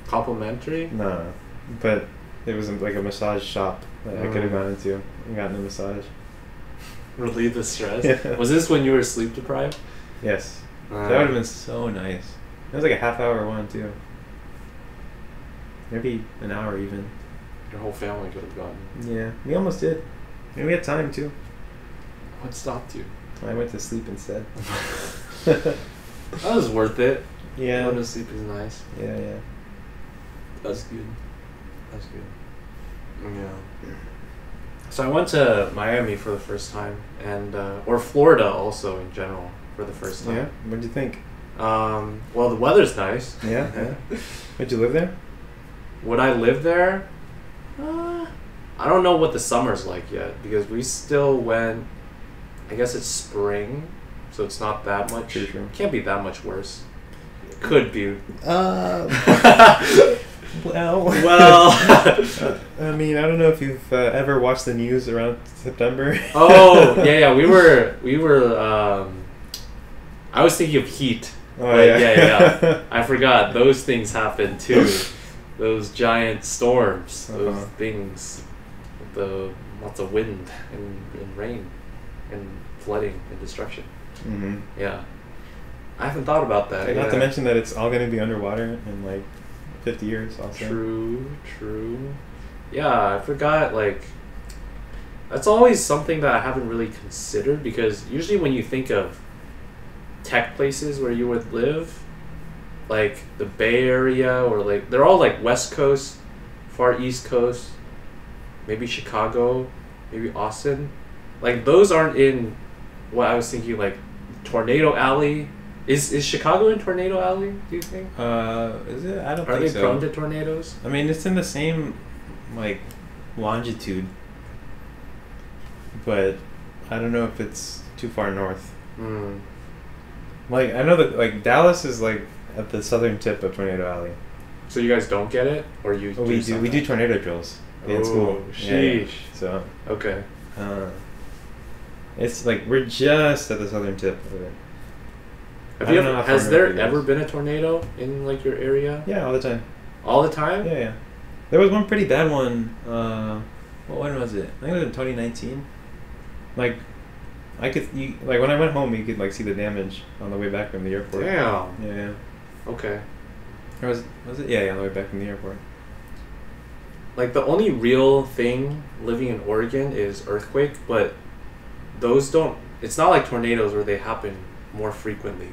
Complimentary? No, but it was like a massage shop that I could have gone into and gotten a massage. Relieve the stress? Yeah. Was this when you were sleep deprived? Yes. That would have been so nice. It was like a half-hour one too. Maybe an hour even. Your whole family could have gotten. Yeah, we almost did. And we had time too. What stopped you? I went to sleep instead. That was worth it. Yeah. Going to sleep is nice. Yeah. That's good. That's good. Yeah. So I went to Miami for the first time, and or Florida also in general for the first time. Yeah. What'd you think? Well, the weather's nice. Yeah. Would you live there? Would I live there? I don't know what the summer's like yet because we still went. I guess it's spring, so it's not that much. True. Can't be that much worse. Could be. Well. I mean, I don't know if you've ever watched the news around September. Oh yeah. We were. I was thinking of heat. Oh yeah. I forgot those things happen too. Those giant storms. Those things. With lots of wind and rain, and flooding and destruction. Mm-hmm. Yeah. I haven't thought about that. Not to mention that it's all going to be underwater in like 50 years also. True. Yeah, I forgot, like, that's always something that I haven't really considered because usually when you think of tech places where you would live, like the Bay Area or like, they're all like West Coast, far East Coast, maybe Chicago, maybe Austin. Like those aren't in what I was thinking, like Tornado Alley. Is Chicago in Tornado Alley, do you think? Is it? I don't think so. Are they prone to tornadoes? I mean, it's in the same, like, longitude. But I don't know if it's too far north. Like, I know that, like, Dallas is, like, at the southern tip of Tornado Alley. So you guys don't get it? Or you do we do tornado drills in school. Sheesh. Yeah. So. Okay. It's, like, we're just at the southern tip of it. Has there ever been a tornado in like your area? Yeah, all the time. All the time? Yeah. There was one pretty bad one. When was it? I think it was in 2019. Like, like when I went home, you could like see the damage on the way back from the airport. Damn. Yeah. Okay. Or was it? Yeah, on the way back from the airport. like the only real thing living in Oregon is earthquake, but those don't. It's not like tornadoes where they happen more frequently.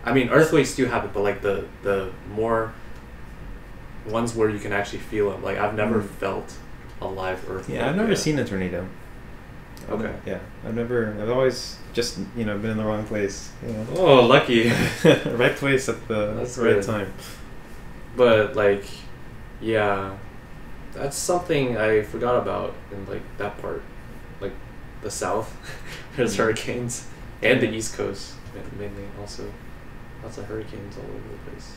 I mean, earthquakes do happen, but like the more ones where you can actually feel them. Like I've never felt a live earthquake. Yeah, I've never seen a tornado. Okay. Yeah, I've always just, you know, been in the wrong place. You know? Oh, lucky. Right place at the That's right good. time. But like, yeah, that's something I forgot about in like that part, like the South. There's hurricanes, and the East Coast mainly also. Lots of hurricanes all over the place.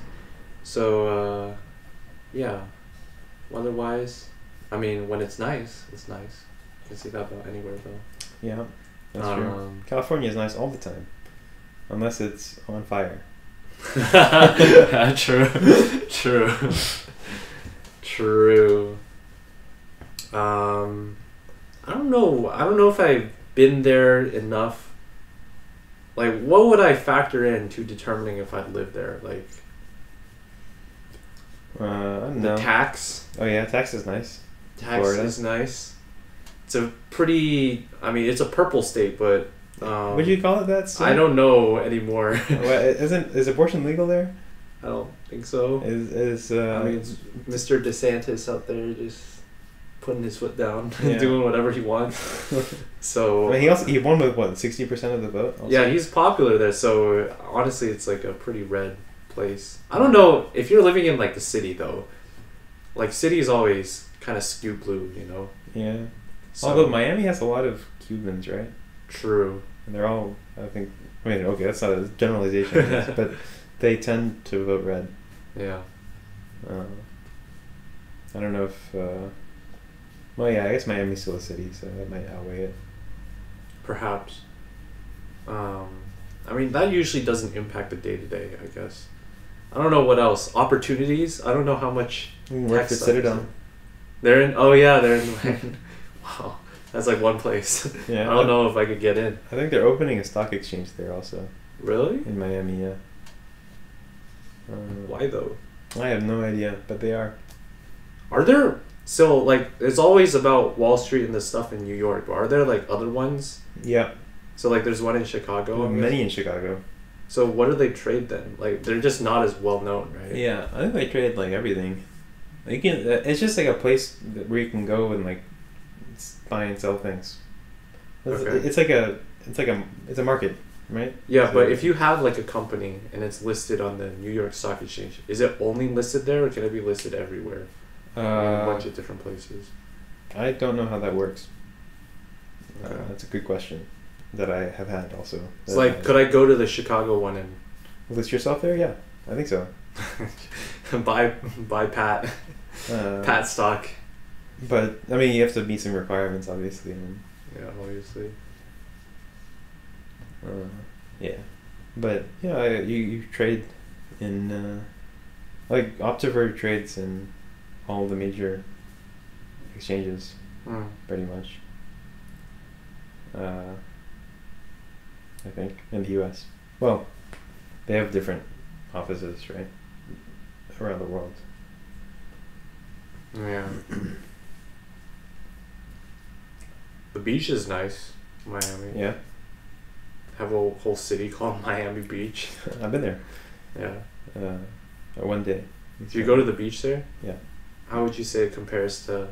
So yeah, weather-wise, I mean, when it's nice, it's nice. You can see that about anywhere though. Yeah, that's true. California is nice all the time, unless it's on fire. True. I don't know if I've been there enough. Like, what would I factor in to determining if I'd live there? Like, I don't the know. tax. Oh yeah, tax is nice. Tax Florida. is nice. It's a pretty. I mean, it's a purple state, but. Would you call it that? Still? I don't know anymore. Is abortion legal there? I don't think so. I mean, it's Mr. DeSantis out there just putting his foot down and Yeah. doing whatever he wants. So I mean, he won with what, 60% of the vote? Also? yeah, he's popular there. So honestly, it's like a pretty red place. I don't know if you're living in like the city though. Like city is always kind of skew blue, you know. Yeah. So, Although Miami has a lot of Cubans, right? True. And they're all, I think. I mean, okay, that's not a generalization, I guess, but they tend to vote red. Yeah. I don't know if. Well, yeah, I guess Miami's still a city, so that might outweigh it. Perhaps. I mean, that usually doesn't impact the day-to-day, I guess. I don't know what else. Opportunities? I don't know how much... Work for Citadel. They're in... Oh, yeah, they're in... Wow. That's like one place. Yeah, I don't know if I could get in. I think they're opening a stock exchange there also. Really? In Miami, yeah. Why, though? I have no idea, but they are. Are there... So, like, it's always about Wall Street and the stuff in New York, but are there, like, other ones? Yeah. So, like, there's one in Chicago? Many in Chicago. So, what do they trade then? Like, they're just not as well known, right? Yeah, I think they trade, like, everything. You can, it's just, like, a place where you can go and, like, buy and sell things. Okay. It's a market, right? Yeah, So- but if you have like a company and it's listed on the New York Stock Exchange, is it only listed there or can it be listed everywhere? In a bunch of different places. I don't know how that works. Okay. That's a good question that I have had also. It's like, could I go to the Chicago one and list yourself there? Yeah, I think so. buy Pat Pat stock? But I mean, you have to meet some requirements, obviously. And, Yeah, obviously. yeah, but yeah, you trade in like Optiver trades in all the major exchanges, pretty much. I think in the U.S. Well, they have different offices, right, around the world. Yeah. The beach is nice, Miami. Yeah, Have a whole city called Miami Beach. I've been there. Yeah. One day. Do you go to the beach there? Yeah. How would you say it compares to,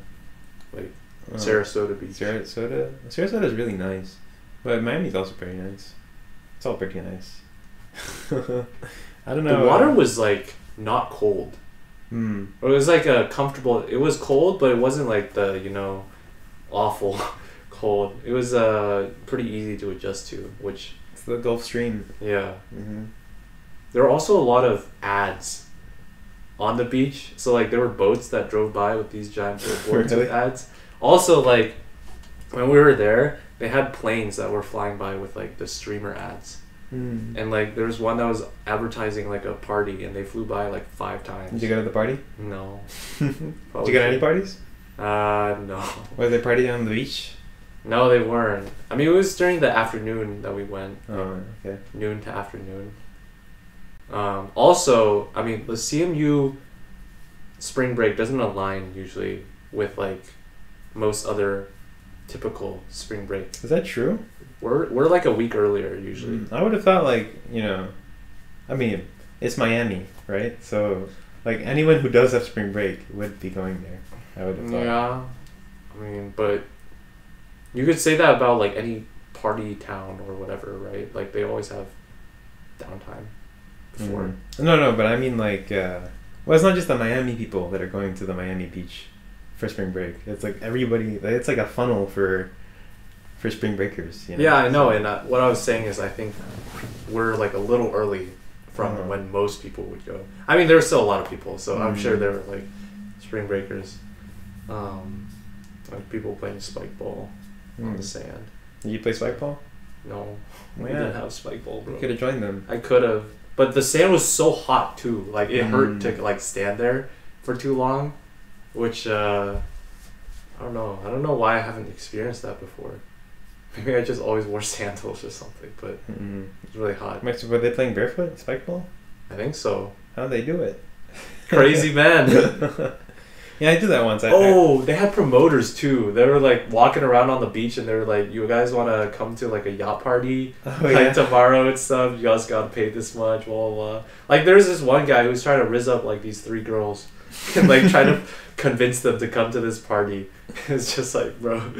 like, Sarasota Beach? Sarasota is really nice, but Miami's also pretty nice. It's all pretty nice. I don't know. The water was like not cold. It was like a comfortable. It was cold, but it wasn't like the awful cold. It was pretty easy to adjust to. Which It's the Gulf Stream. yeah. Mm-hmm. There were also a lot of ads on the beach. So like there were boats that drove by with these giant billboards with ads. Also like when we were there, they had planes that were flying by with like the streamer ads. And like there was one that was advertising like a party and they flew by like 5 times. Did you go to the party? No. Did you go to any parties? No. Were they partying on the beach? No, they weren't. I mean, it was during the afternoon that we went. Oh, okay. Noon to afternoon. Also, I mean, the CMU spring break doesn't align usually with like most other typical spring break. Is that true? We're like a week earlier usually. I would have thought like, I mean, it's Miami, right? So like anyone who does have spring break would be going there. I would have thought. Yeah, I mean, but you could say that about like any party town or whatever, right? Like they always have downtime before. No, but I mean like, well, it's not just the Miami people that are going to the Miami beach for spring break. It's like everybody. It's like a funnel for spring breakers. Yeah, I know. And what I was saying is, I think we're like a little early from when most people would go. I mean, there's still a lot of people, so I'm sure there were like spring breakers, like people playing spike ball on the sand. Did you play spike ball? No, we Yeah. didn't have spike ball, bro. You could have joined them. I could have, but the sand was so hot too. Like it hurt to like stand there for too long, which I don't know. I don't know why I haven't experienced that before. Maybe I just always wore sandals or something, but it's really hot. Were they playing barefoot in spike ball? I think so. How'd they do it? Crazy man. Yeah, I did that once. They had promoters too. They were like walking around on the beach and they were like, "You guys want to come to like a yacht party tomorrow and stuff? You guys got to pay this much, blah, blah, blah." Like there's this one guy who's trying to rizz up like these 3 girls and like trying to convince them to come to this party. It's just like, bro,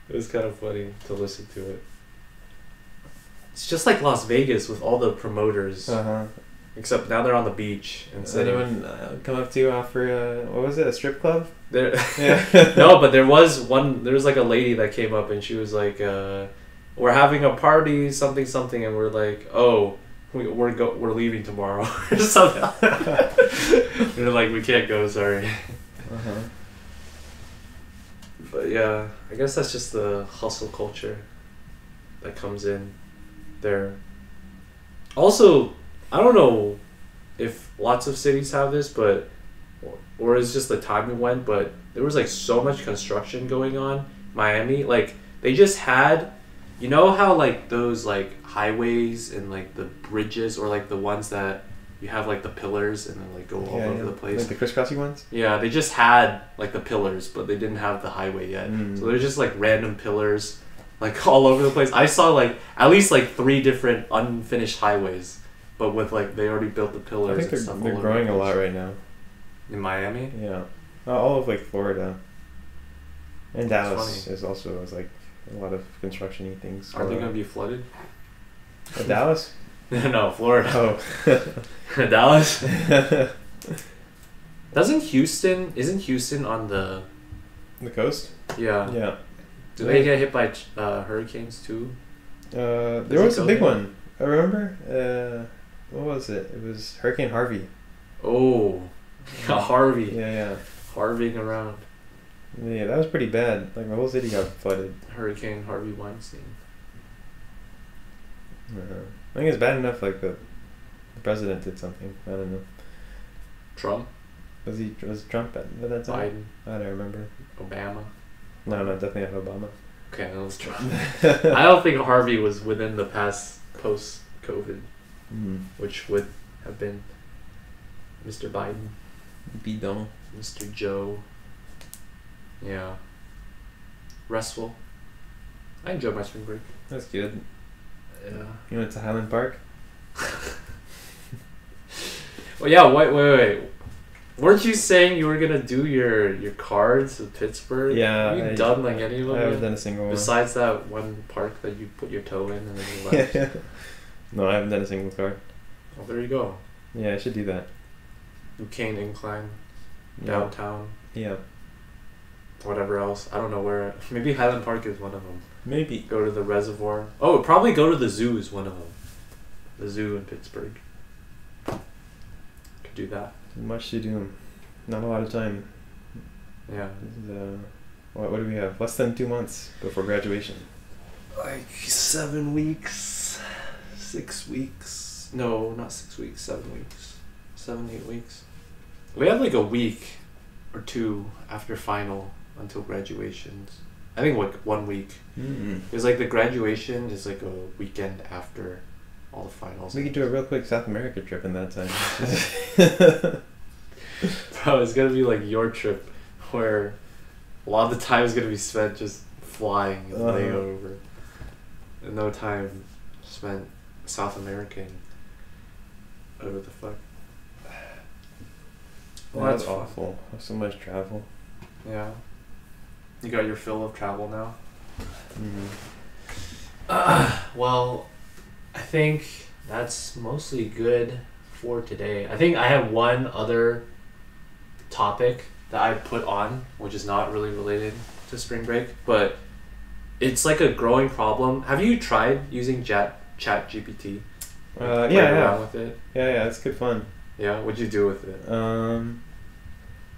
it was kind of funny to listen to it. It's just like Las Vegas with all the promoters. Except now they're on the beach. Does anyone come up to you offer what was it, a strip club? Yeah. No, but there was like a lady that came up and she was like, "We're having a party, something, something," and we're like, "Oh, we're leaving tomorrow," or something. They're like, "We can't go, sorry." But yeah, I guess that's just the hustle culture that comes in there. Also, I don't know if lots of cities have this, but or it's just the time we went, but there was like so much construction going on. Miami, like they just had, you know how like those like highways and like the bridges or like the ones that you have like the pillars and then like go all over the place. Like the crisscrossy ones? Yeah, they just had like the pillars, but they didn't have the highway yet. So they're just like random pillars like all over the place. I saw like at least like 3 different unfinished highways. But with like they already built the pillars. I think they're growing a lot right now. In Miami? Yeah, all of like Florida. And Dallas is also like a lot of construction-y things. Are they gonna be flooded? Dallas? No, Florida. Oh, Dallas. Isn't Houston on the coast? Yeah. Yeah. Do they get hit by hurricanes too? There was a big one. I remember. What was it? It was Hurricane Harvey. Oh, Harvey. Yeah. Harving around. Yeah, that was pretty bad. Like the whole city got flooded. Hurricane Harvey Weinstein. I think it's bad enough. Like the president did something. I don't know. Trump. Was Trump at that time? Biden. I don't remember. Obama. No, definitely not Obama. Okay, that was Trump. I don't think Harvey was within the post-COVID, which would have been Mr. Biden, Bidon, Mr. Joe. Yeah. Restful. I enjoyed my spring break. That's good. Yeah. You went to Highland Park? Well, yeah. Wait. Weren't you saying you were gonna do your cards with Pittsburgh? Yeah. Have you done like any of them? I haven't done a single one. Besides that one park that you put your toe in and then you left. No, I haven't done a single card. Well, there you go. Yeah, I should do that. Duquesne Incline, downtown. Yeah. Whatever else. I don't know where. Maybe Highland Park is one of them. Maybe. Go to the reservoir. Oh, probably go to the zoo is one of them. The zoo in Pittsburgh. Could do that. Much to do. Not a lot of time. Yeah. What do we have? Less than 2 months before graduation. Like 7 weeks. 6 weeks. No, not 6 weeks. 7 weeks. 7-8 weeks. We have like a week or 2 after final until graduations. I think like 1 week. Because like the graduation is like a weekend after all the finals. We could do a real quick South America trip in that time. Bro, it's gonna be like your trip where a lot of the time is gonna be spent just flying and laying over, and no time spent South American. Whatever the fuck. Well, that's awful. So much travel. Yeah. You got your fill of travel now? Well, I think that's mostly good for today. I think I have one other topic that I put on, which is not really related to spring break, but it's like a growing problem. Have you tried using ChatGPT? Yeah. With it? Yeah, it's good fun. Yeah, what'd you do with it?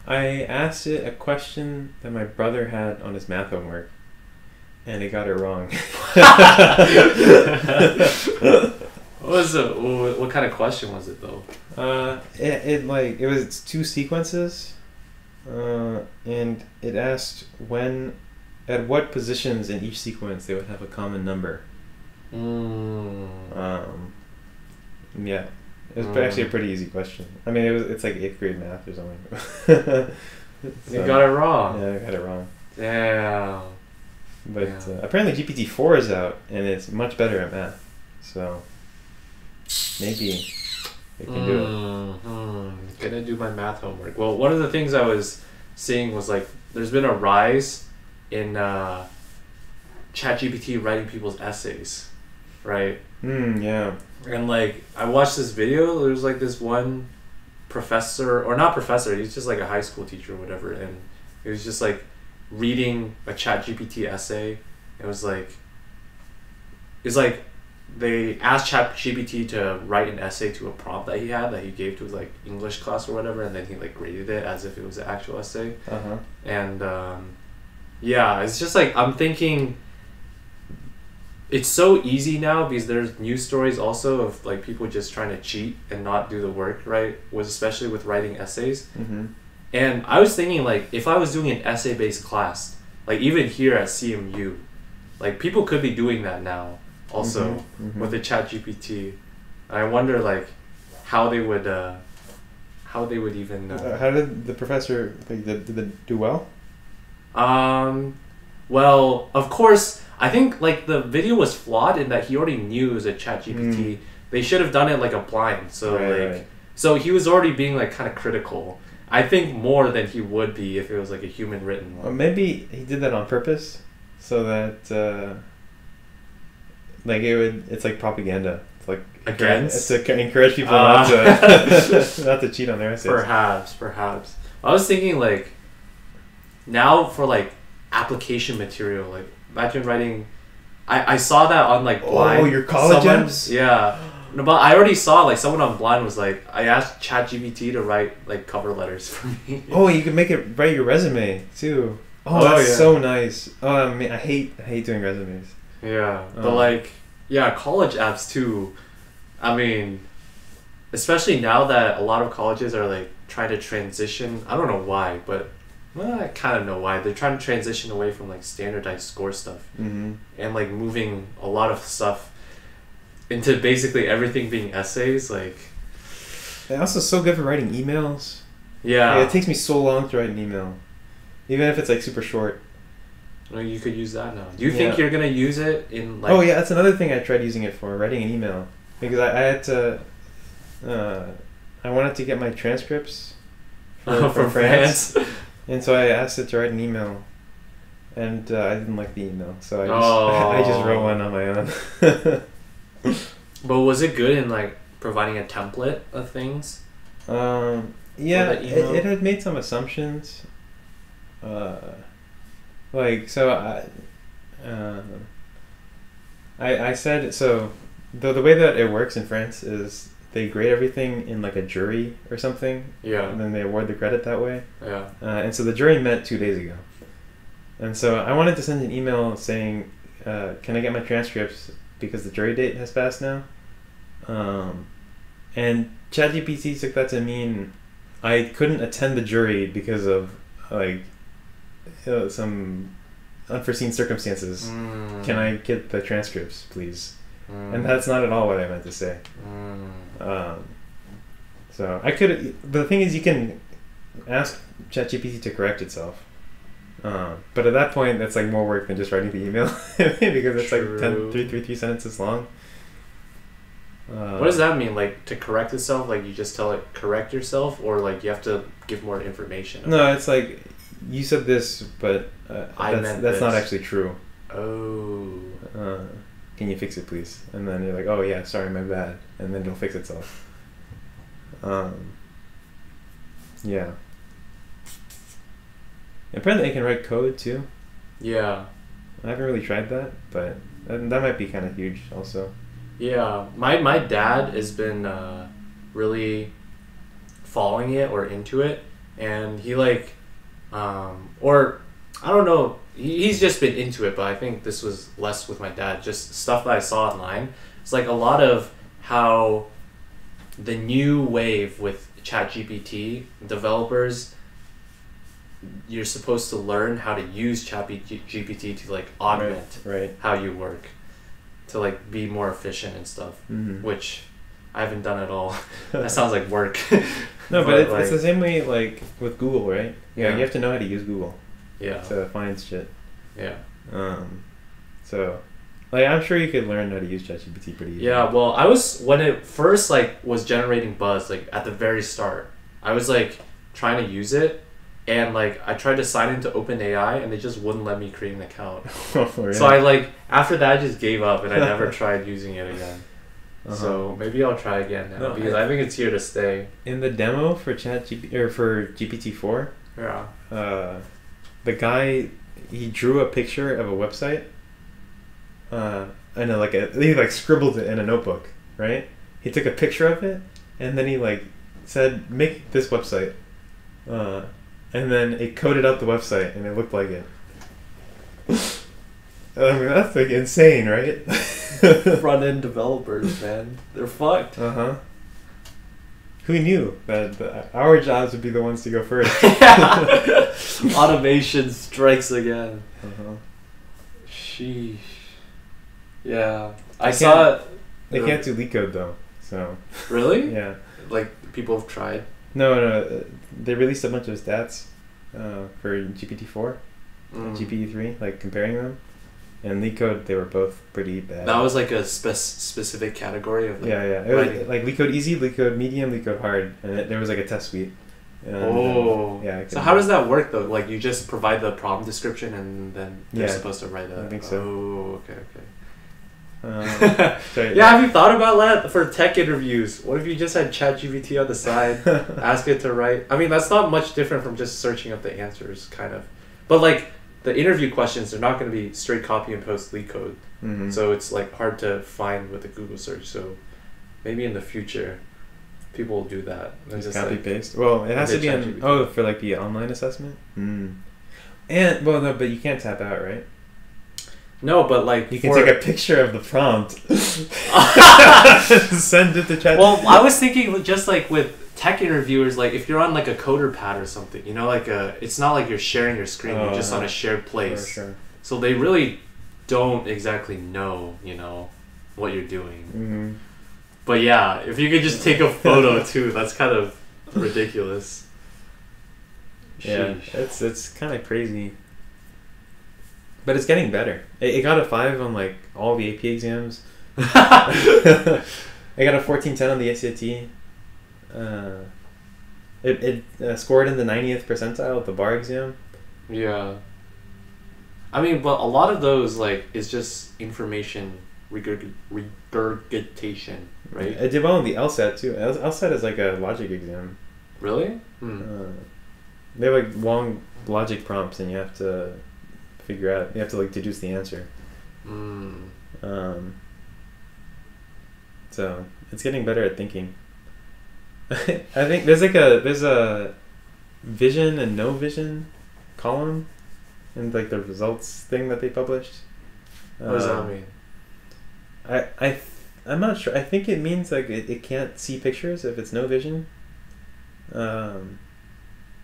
I asked it a question that my brother had on his math homework, and it got it wrong. What was it? What kind of question was it though? It was two sequences, and it asked at what positions in each sequence they would have a common number. Yeah. It was actually a pretty easy question. I mean, it's like 8th grade math or something. You got it wrong. Yeah, I got it wrong. Damn. But apparently GPT-4 is out, and it's much better at math. So maybe it can do it. Gonna do my math homework. Well, one of the things I was seeing was like there's been a rise in ChatGPT writing people's essays, right? Yeah. And like I watched this video, there's like this one professor, or not professor, he's just like a high school teacher or whatever, and he was just like reading a ChatGPT essay. It was like they asked ChatGPT to write an essay to a prompt that he gave to his like English class or whatever, and then he like graded it as if it was an actual essay. And yeah, it's just like I'm thinking it's so easy now because there's news stories also of like people just trying to cheat and not do the work, right? Especially with writing essays. And I was thinking like if I was doing an essay based class, like even here at CMU, like people could be doing that now also with the ChatGPT. And I wonder like how they would even how did the professor did they do well? Well, of course, I think like the video was flawed in that he already knew it was a ChatGPT. They should have done it like a blind. So right. So he was already being like kind of critical. I think more than he would be if it was like a human written one. Or maybe he did that on purpose so that like it's like propaganda. It's like against to encourage people not to cheat on their essays. Perhaps. I was thinking like now for like application material, like imagine writing. I saw that on like Blind. Oh, your college apps? Yeah. No, but I already saw like someone on Blind was like, I asked ChatGPT to write like cover letters for me. Oh, you can make it write your resume too. Oh, that's so nice. Oh, I mean, I hate doing resumes. Yeah, but like college apps too. I mean, especially now that a lot of colleges are like trying to transition. I don't know why, but I kind of know why. They're trying to transition away from like standardized score stuff and like moving a lot of stuff into basically everything being essays. Like, it's also so good for writing emails. Yeah. It takes me so long to write an email, even if it's like super short. Well, you could use that now. Do you think you're gonna use it in like? Oh yeah, that's another thing I tried using it for, writing an email, because I had to. I wanted to get my transcripts from France. And so I asked it to write an email, and I didn't like the email, so I just wrote one on my own. But was it good in like providing a template of things? Yeah, it had made some assumptions. I said so. The way that it works in France is they grade everything in like a jury or something. Yeah. And then they award the credit that way. Yeah. And so the jury met 2 days ago. And so I wanted to send an email saying, can I get my transcripts because the jury date has passed now? And ChatGPT took that to mean I couldn't attend the jury because of like some unforeseen circumstances. Can I get the transcripts, please? And that's not at all what I meant to say. So I could. The thing is, you can ask ChatGPT to correct itself. But at that point, that's like more work than just writing the email because it's True. like 3 sentences long. What does that mean? Like to correct itself? Like you just tell it correct yourself, or like you have to give more information? No, it's like you said this, but that's not this. actually true. Oh. Can you fix it, please? And then you're like, oh yeah, sorry, my bad, and then it'll fix itself. Yeah. Apparently, it can write code too. Yeah. I haven't really tried that, but that might be kind of huge, also. Yeah, my dad has been really following it or into it, and he like, or I don't know, he's just been into it, but I think this was less with my dad, just stuff that I saw online. It's like a lot of how the new wave with ChatGPT developers, you're supposed to learn how to use ChatGPT to like augment right. how you work, to like be more efficient and stuff, which I haven't done at all. That sounds like work. No, but it's the same way like with Google, right? Yeah. You have to know how to use Google. Yeah. To find shit. Yeah. So, like, I'm sure you could learn how to use ChatGPT pretty easily. Yeah. Well, when it first like was generating buzz, like at the very start, I was like trying to use it. And like I tried to sign into OpenAI and they just wouldn't let me create an account. Oh, really? So I like after that I just gave up and I never tried using it again. So maybe I'll try again now because I think it's here to stay. In the demo for ChatGPT or for GPT-4, Yeah. the guy, he drew a picture of a website. And he like scribbled it in a notebook, right? He took a picture of it and then he like said, "Make this website." And then it coded up the website, and it looked like it. I mean, that's like insane, right? Front end developers, man, they're fucked. Who knew that our jobs would be the ones to go first? Automation strikes again. Sheesh. Yeah, I saw it. They can't do leak code though. So. Really? Yeah. Like people have tried. No. They released a bunch of stats for GPT-4, GPT-3, like comparing them. And leak code, they were both pretty bad. That was like a specific category of like It was like leak code easy, leak code medium, leak code hard, and there was like a test suite. And, yeah. So how does that work though? Like you just provide the problem description and then they're supposed to write that. I think so. Oh, okay. So, yeah, have you thought about that for tech interviews? What if you just had ChatGPT on the side, ask it to write? I mean, that's not much different from just searching up the answers, kind of. But like the interview questions, they're not going to be straight copy and post leak code, so it's like hard to find with a Google search. So maybe in the future, people will do that. Just copy paste. Well, it has to be for like the online assessment. And well, no, but you can't tap out, right? No, but like you can take a picture of the prompt, send it to Chat. Well, I was thinking just like with tech interviewers, like if you're on like a coder pad or something, you know, like it's not like you're sharing your screen; you're just on a shared place. Sure. So they really don't exactly know, you know, what you're doing. But yeah, if you could just take a photo too, that's kind of ridiculous. Yeah, it's kind of crazy. But it's getting better. It got a 5 on like all the AP exams. I got a 1410 on the SAT. It scored in the 90th percentile at the bar exam. Yeah. I mean, but a lot of those like is just information regurgitation, right? I did well on the LSAT too. LSAT is like a logic exam. Really? They have like long logic prompts, and you have to figure out. You have to like deduce the answer. So it's getting better at thinking. I think there's a vision and no vision column in like the results thing that they published. What does that mean? I'm not sure. I think it means like it can't see pictures if it's no vision.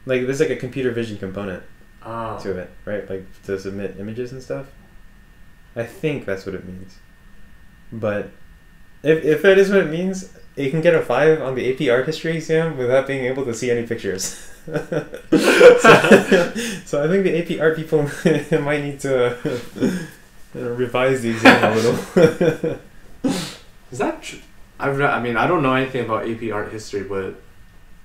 Like there's like a computer vision component to it, right? Like to submit images and stuff. I think that's what it means. But if that is what it means, it can get a 5 on the AP Art History exam without being able to see any pictures. So I think the AP Art people might need to revise the exam a little. Is that true? I mean, I don't know anything about AP Art History, but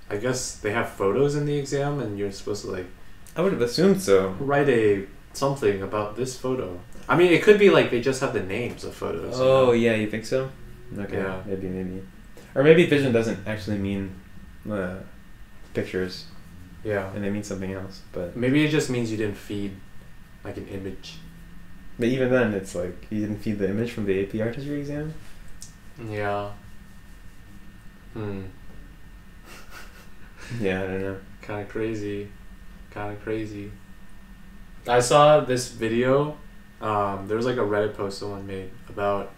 I guess they have photos in the exam, and you're supposed to like. I would have assumed so. Write something about this photo. I mean, it could be like they just have the names of photos. Oh, yeah, you think so? Okay, Yeah. maybe. Or maybe vision doesn't actually mean pictures, Yeah. and they mean something else. But Maybe it just means you didn't feed like an image. even then, it's like you didn't feed the image from the AP Art History exam. Yeah. Yeah, I don't know. Kind of crazy. I saw this video. There was like a Reddit post someone made about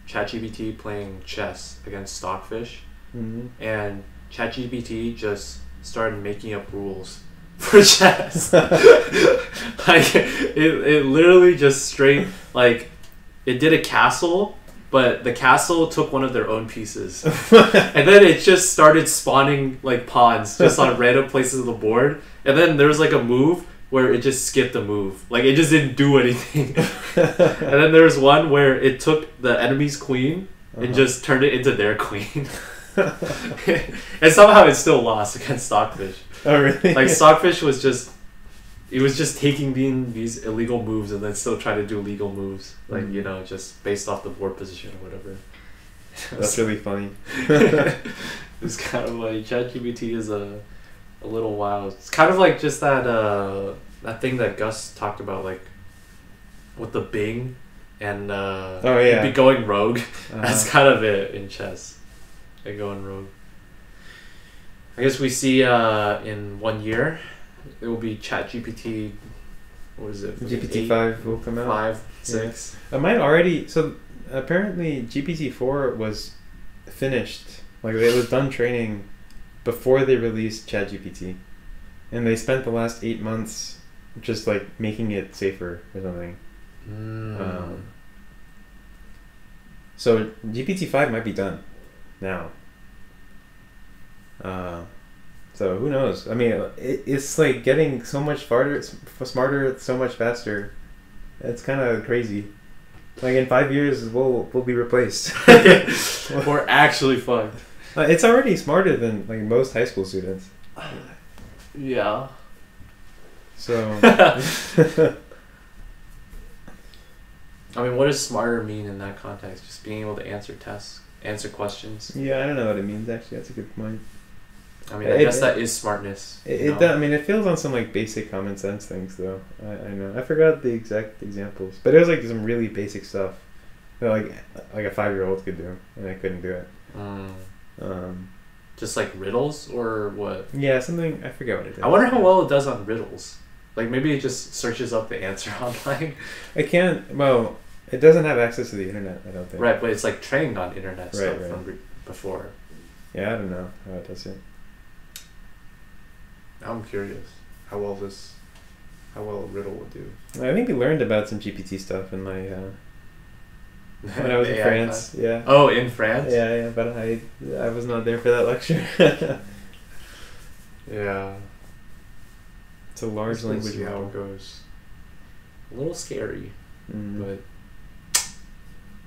ChatGPT playing chess against Stockfish, Mm-hmm. and ChatGPT just started making up rules for chess. Like it literally just straight like it did a castle, but the castle took one of their own pieces, and then it just started spawning like pawns just on random places of the board, and then there was like a move where it just skipped a move, like it just didn't do anything. And then there was one where it took the enemy's queen and just turned it into their queen. And somehow it still lost against Stockfish. Oh, really? Like Stockfish was just taking these illegal moves and then still trying to do legal moves, like you know, just based off the board position or whatever. That's really funny. It's kind of like ChatGPT is a little wild. It's kind of like just that thing that Gus talked about, like with the Bing and it'd be going rogue. That's kind of it in chess. Like going rogue. I guess we see in 1 year it will be ChatGPT. What is it? GPT-5 will come out. 5, 6. It might already. So apparently GPT-4 was finished. Like it was done training before they released ChatGPT, and they spent the last 8 months just like making it safer or something. So GPT-5 might be done now. So who knows? I mean, it's like getting so much smarter, so much faster. It's kind of crazy. Like in 5 years, we'll be replaced. We're actually fucked. It's already smarter than like most high school students. Yeah. So. I mean, what does smarter mean in that context? Just being able to answer tests, answer questions. Yeah, I don't know what it means actually. That's a good point. I mean, I guess that is smartness. I mean, it feels on some like basic common sense things though. I know. I forgot the exact examples, but it was like some really basic stuff that like a 5-year-old could do, and I couldn't do it. Just like riddles or what? Yeah, something. I forget what it is. I wonder how well it does on riddles. Like maybe it just searches up the answer online. It can't. Well, it doesn't have access to the internet. I don't think. Right, but it's like trained on internet stuff Right. from before. Yeah, I don't know how it does it. I'm curious how well a riddle would do. I think we learned about some GPT stuff in my when I was in France. Yeah. Oh, in France? Yeah, but I was not there for that lecture. Yeah. It's a large language see how model. it goes. A little scary, but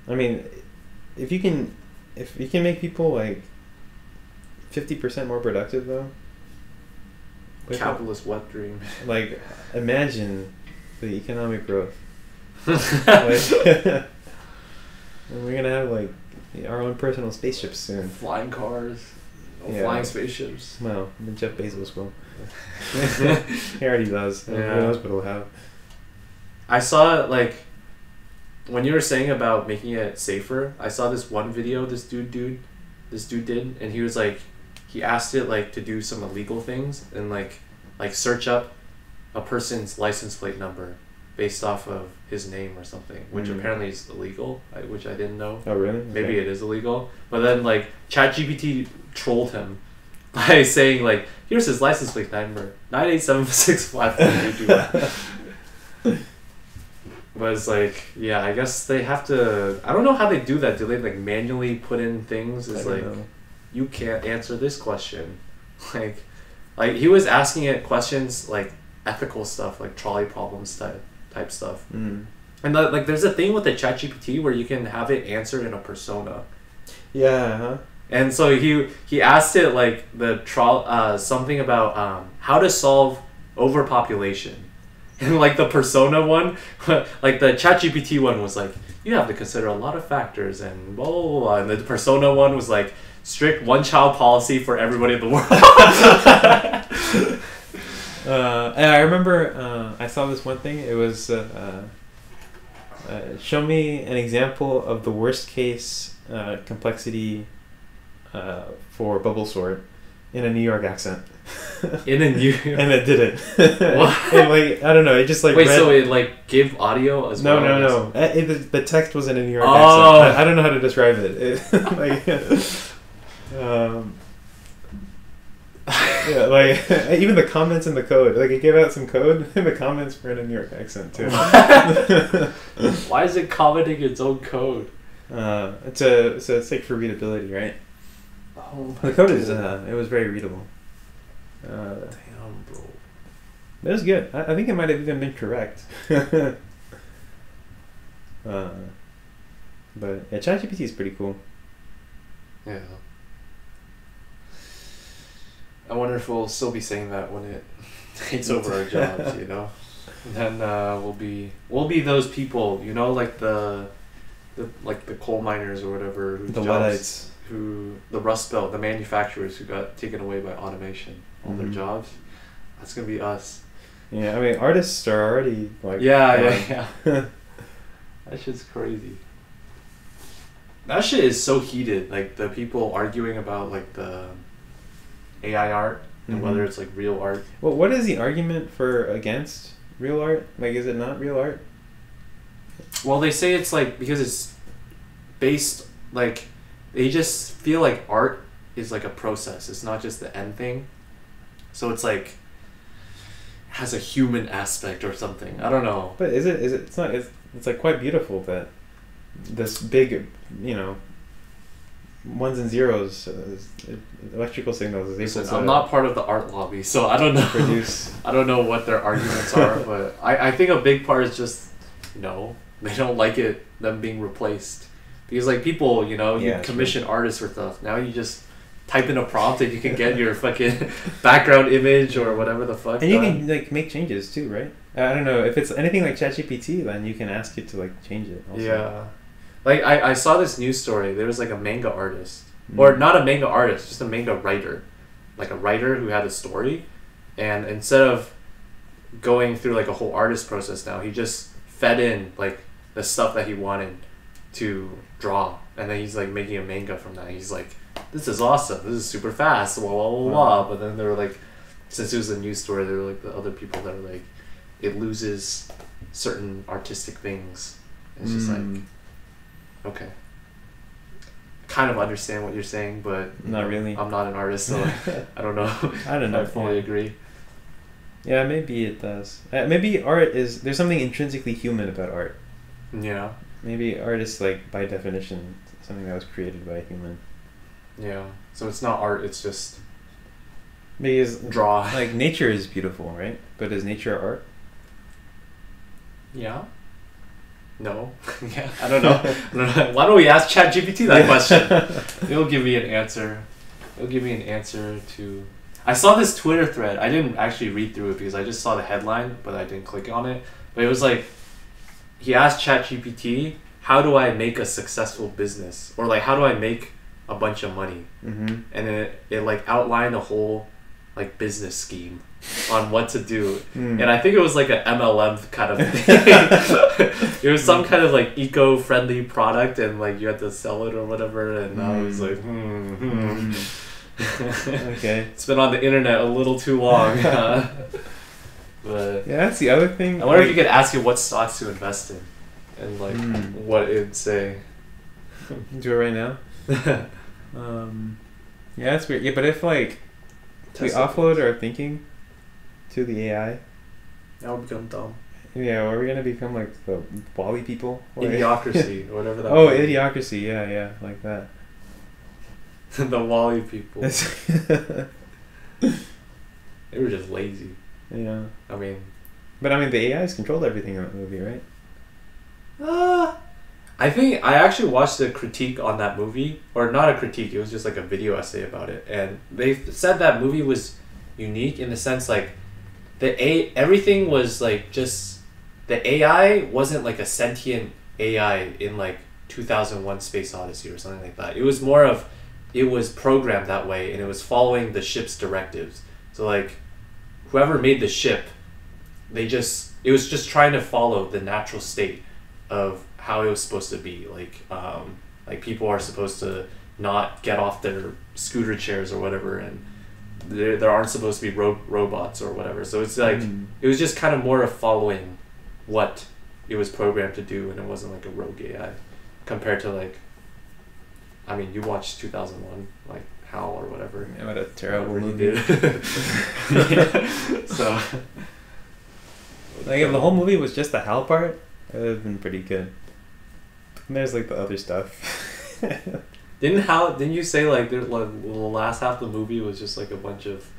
I mean, if you can make people like 50% more productive though. Capitalist wet dream. Like, imagine the economic growth. Like, we're gonna have like our own personal spaceships soon. Flying cars, flying spaceships. Well, then Jeff Bezos will. He already does. Who knows what he'll have. I saw like when you were saying about making it safer. I saw this one video this dude did, and he was like. He asked it like to do some illegal things and like search up a person's license plate number based off of his name or something, which apparently is illegal, which I didn't know. Oh really? Maybe it is illegal. But then like ChatGPT trolled him by saying like, here's his license plate number, 98765. But it's like, yeah, I guess they have to. I don't know how they do that. Do they like manually put in things? It's like. Know. you can't answer this question. Like he was asking it questions like ethical stuff, like trolley problems type stuff. Mm. And like there's a thing with the ChatGPT where you can have it answer in a persona. Yeah. Huh? And so he asked it like something about how to solve overpopulation. And like the persona one, like the ChatGPT one was like, you have to consider a lot of factors and blah, blah, blah. And the persona one was like, strict one-child policy for everybody in the world. And I remember I saw this one thing. It was show me an example of the worst case complexity for bubble sort in a New York accent. In a New And it did it. What? And like I don't know. It just like wait. read... So it like gave audio as well? No. The text was in a New York Oh. accent. I don't know how to describe it. Like, yeah, like even the comments in the code. Like it gave out some code, and the comments were in a New York accent too. Why is it commenting its own code? It's like for readability, right? Oh, The code is it was very readable. Damn, bro. It was good. I think it might have even been correct. But yeah, ChatGPT is pretty cool. Yeah. I wonder if we'll still be saying that when it takes over our jobs, you know? And then we'll be those people, you know, like the coal miners or whatever, whose The jobs, Luddites. the Rust Belt, the manufacturers who got taken away by automation, all their Mhm. jobs. That's gonna be us. Yeah, I mean artists are already like Yeah. That shit's crazy. That shit is so heated. Like the people arguing about like the AI art and Mhm. whether it's like real art. Well, what is the argument for against real art? Like, is it not real art? Well, they say it's like because it's based like they just feel like art is like a process. It's not just the end thing. So it's like has a human aspect or something. I don't know. But is it? It's not. It's like quite beautiful that this big, you know, ones and zeros, electrical signals is able Listen, to I'm not part of the art lobby, so I don't know. produce. I don't know what their arguments are, but I think a big part is just no, they don't like them being replaced because like people, you know, you Yeah, commission artists for stuff. Now you just type in a prompt and you can get your fucking background image or whatever the fuck. And you done. can like make changes too, right? I don't know if it's anything like ChatGPT, then you can ask it to like change it. Also. Yeah. Like I saw this news story. There was like a manga artist, Mm. or not a manga artist, just a manga writer, like a writer who had a story, and instead of going through like a whole artist process, now he just fed in like the stuff that he wanted to draw, and then he's like making a manga from that. He's like, this is awesome. This is super fast. Blah blah blah blah. But then there were like, since it was a news story, there were like the other people that are like, it loses certain artistic things. It's just like. Okay. Kind of understand what you're saying, but Not really. I'm not an artist, so I don't know. I don't know. I fully agree. Yeah, maybe it does. Maybe art is there's something intrinsically human about art. Yeah. Maybe art is like by definition something that was created by a human. Yeah. So it's not art, it's just Because draw. like nature is beautiful, right? But is nature art? Yeah. No. Yeah. I don't know. Why don't we ask ChatGPT that question? It'll give me an answer. It'll give me an answer to. I saw this Twitter thread. I didn't actually read through it because I just saw the headline, but I didn't click on it. But it was like, he asked ChatGPT, "How do I make a successful business?" Or like, "How do I make a bunch of money?" Mm-hmm. And then it like outlined a whole like business scheme on what to do. And I think it was like an MLM kind of thing. It was some kind of like eco-friendly product and like you had to sell it or whatever, and I was like Okay. It's been on the internet a little too long. But Yeah, that's the other thing. I wonder if you could ask it what stocks to invest in and like what it would say. do it right now. Yeah, that's weird. Yeah, but if like we offload our thinking to the AI, That would become dumb. yeah, are we gonna become like the Wall-E people? Like- Idiocracy or whatever that Oh, would be. idiocracy. Yeah, like that. The Wally people. Yeah. They were just lazy. I mean, but I mean, the AIs controlled everything in that movie, right? I think I actually watched a critique on that movie, or not a critique. It was just like a video essay about it, and they said that movie was unique in the sense like everything was like just the AI wasn't like a sentient AI in like 2001 Space Odyssey or something like that. It was more of it was programmed that way, and it was following the ship's directives. So like whoever made the ship, it was just trying to follow the natural state of how it was supposed to be. Like people are supposed to not get off their scooter chairs or whatever, and there aren't supposed to be robots or whatever. So it's like it was just kind of more of following what it was programmed to do, and it wasn't like a rogue AI compared to like, I mean, you watched 2001, like HAL or whatever. Yeah, what a terrible movie. So like if the whole movie was just the HAL part, it would have been pretty good. And there's like the other stuff. Didn't you say like the last half of the movie was just like a bunch of...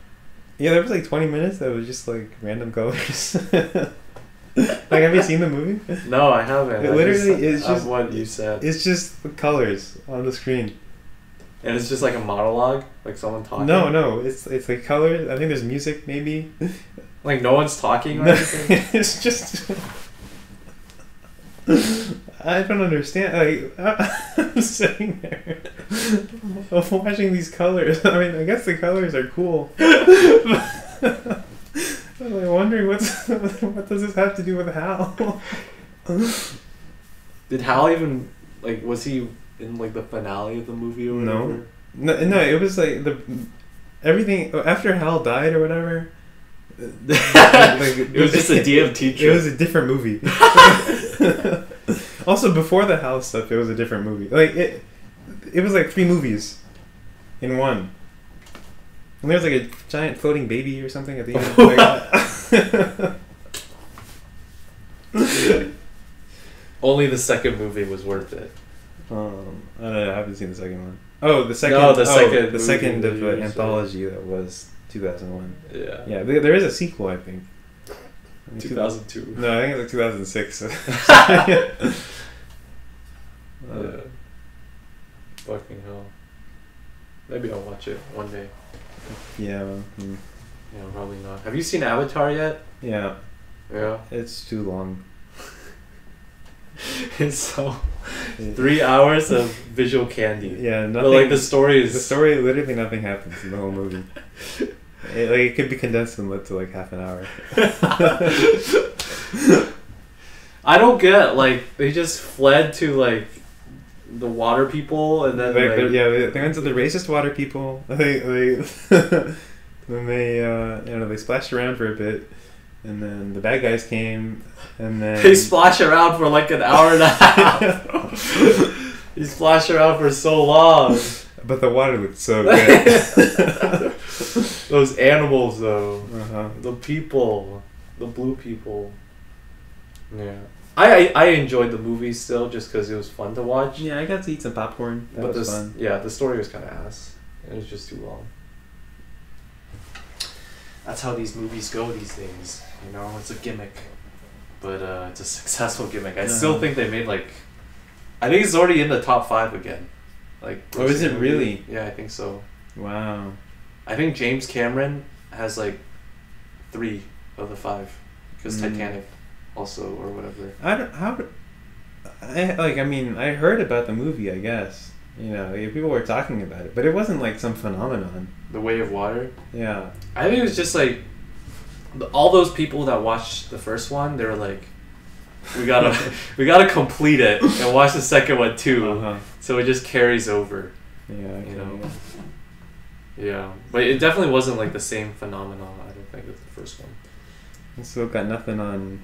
Yeah, there was like 20 minutes that was just like random colors. Like, have you seen the movie? No, I haven't. It's just what you said. It's just the colors on the screen. And it's just like a monologue, like someone talking. No, it's like colors. I think there's music, maybe. Like no one's talking or anything. It's just. I don't understand. Like I'm sitting there, watching these colors. I mean, I guess the colors are cool. I'm like wondering what does this have to do with Hal? Did Hal even was he in like the finale of the movie or whatever? No. It was like everything after Hal died or whatever. It was just a DMT trip. It was a different movie. Also, before the Hal stuff, it was a different movie. Like it was like 3 movies in one. And there's like a giant floating baby or something at the end. Only the second movie was worth it. I don't know. I haven't seen the second one. Oh, the second. No, the second of the anthology that was 2001. Yeah. Yeah, there is a sequel, I think. 2002. No, I think it's like 2006. Yeah. Fucking hell. Maybe I'll watch it one day. Yeah. Yeah, probably not. Have you seen Avatar yet? Yeah. Yeah. It's too long. It's so 3 hours of visual candy. Yeah, nothing. But like the story, literally nothing happens in the whole movie. It could be condensed to like half an hour. I don't get they just fled to like the water people and then they went to the racist water people. Then they splashed around for a bit, and then the bad guys came, and then they splash around for like an hour and a half. You splash around for so long. But the water looked so good. Those animals, though. Uh-huh. The people. The blue people. Yeah. I enjoyed the movie still just because it was fun to watch. Yeah, I got to eat some popcorn. That was fun. Yeah, the story was kind of ass. It was just too long. That's how these movies go these days. You know, it's a gimmick. But it's a successful gimmick. I still think they made I think it's already in the top 5 again. Oh, is it really? Yeah, I think so. Wow. I think James Cameron has 3 of the 5 because Titanic also or whatever. I heard about the movie, I guess. People were talking about it, but it wasn't some phenomenon. The Way of Water? Yeah. I think it was just all those people that watched the first one, they were like, we gotta complete it and watch the second one too. Uh-huh. So it just carries over. Yeah. Yeah, but it definitely wasn't the same phenomenon. I don't think as the first one. I still got nothing on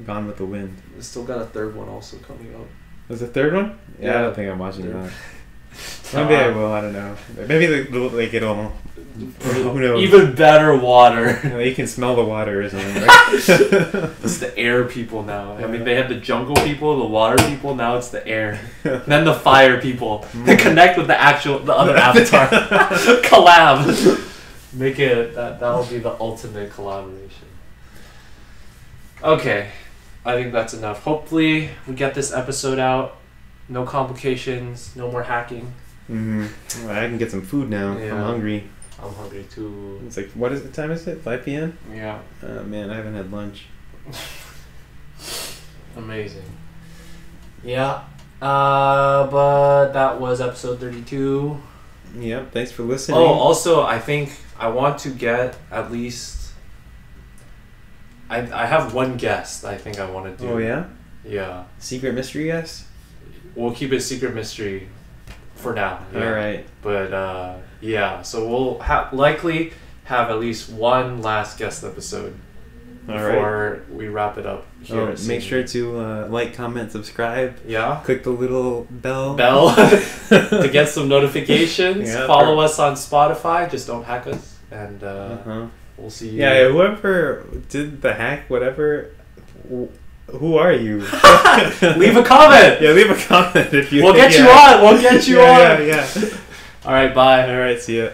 Gone with the Wind. It's still got a third one also coming up. Was the third one? Yeah, Yeah. I don't think I'm watching that. Maybe I will. I don't know. Maybe like it'll. Who knows? Even better water. You know, you can smell the water or something. Right? It's the air people now. I mean, they had the jungle people, the water people. Now it's the air. Then the fire people. They connect with the other avatar. Collab. Make it that will be the ultimate collaboration. Okay, I think that's enough. Hopefully, we get this episode out. No complications. No more hacking. Mm-hmm. Well, I can get some food now. Yeah. I'm hungry. I'm hungry too. It's like, what time is it? 5 p.m. Yeah. Man, I haven't had lunch. Amazing. Yeah. But that was episode 32. Yep. Thanks for listening. Oh, also, I think I want to get at least. I have one guest I think I want to do. Oh yeah. Yeah. Secret mystery guest. We'll keep it secret mystery for now. Yeah. All right. But yeah, so we'll likely have at least one last guest episode before we wrap it up here. Make sure to like, comment, subscribe. Yeah. Click the little bell to get some notifications. Yeah, Follow us on Spotify. Just don't hack us, and we'll see you. Yeah, whoever did the hack, whatever. Who are you? Leave a comment. Yeah, leave a comment if you. We'll get you on. We'll get you on. Yeah. All right. Bye. All right. See ya.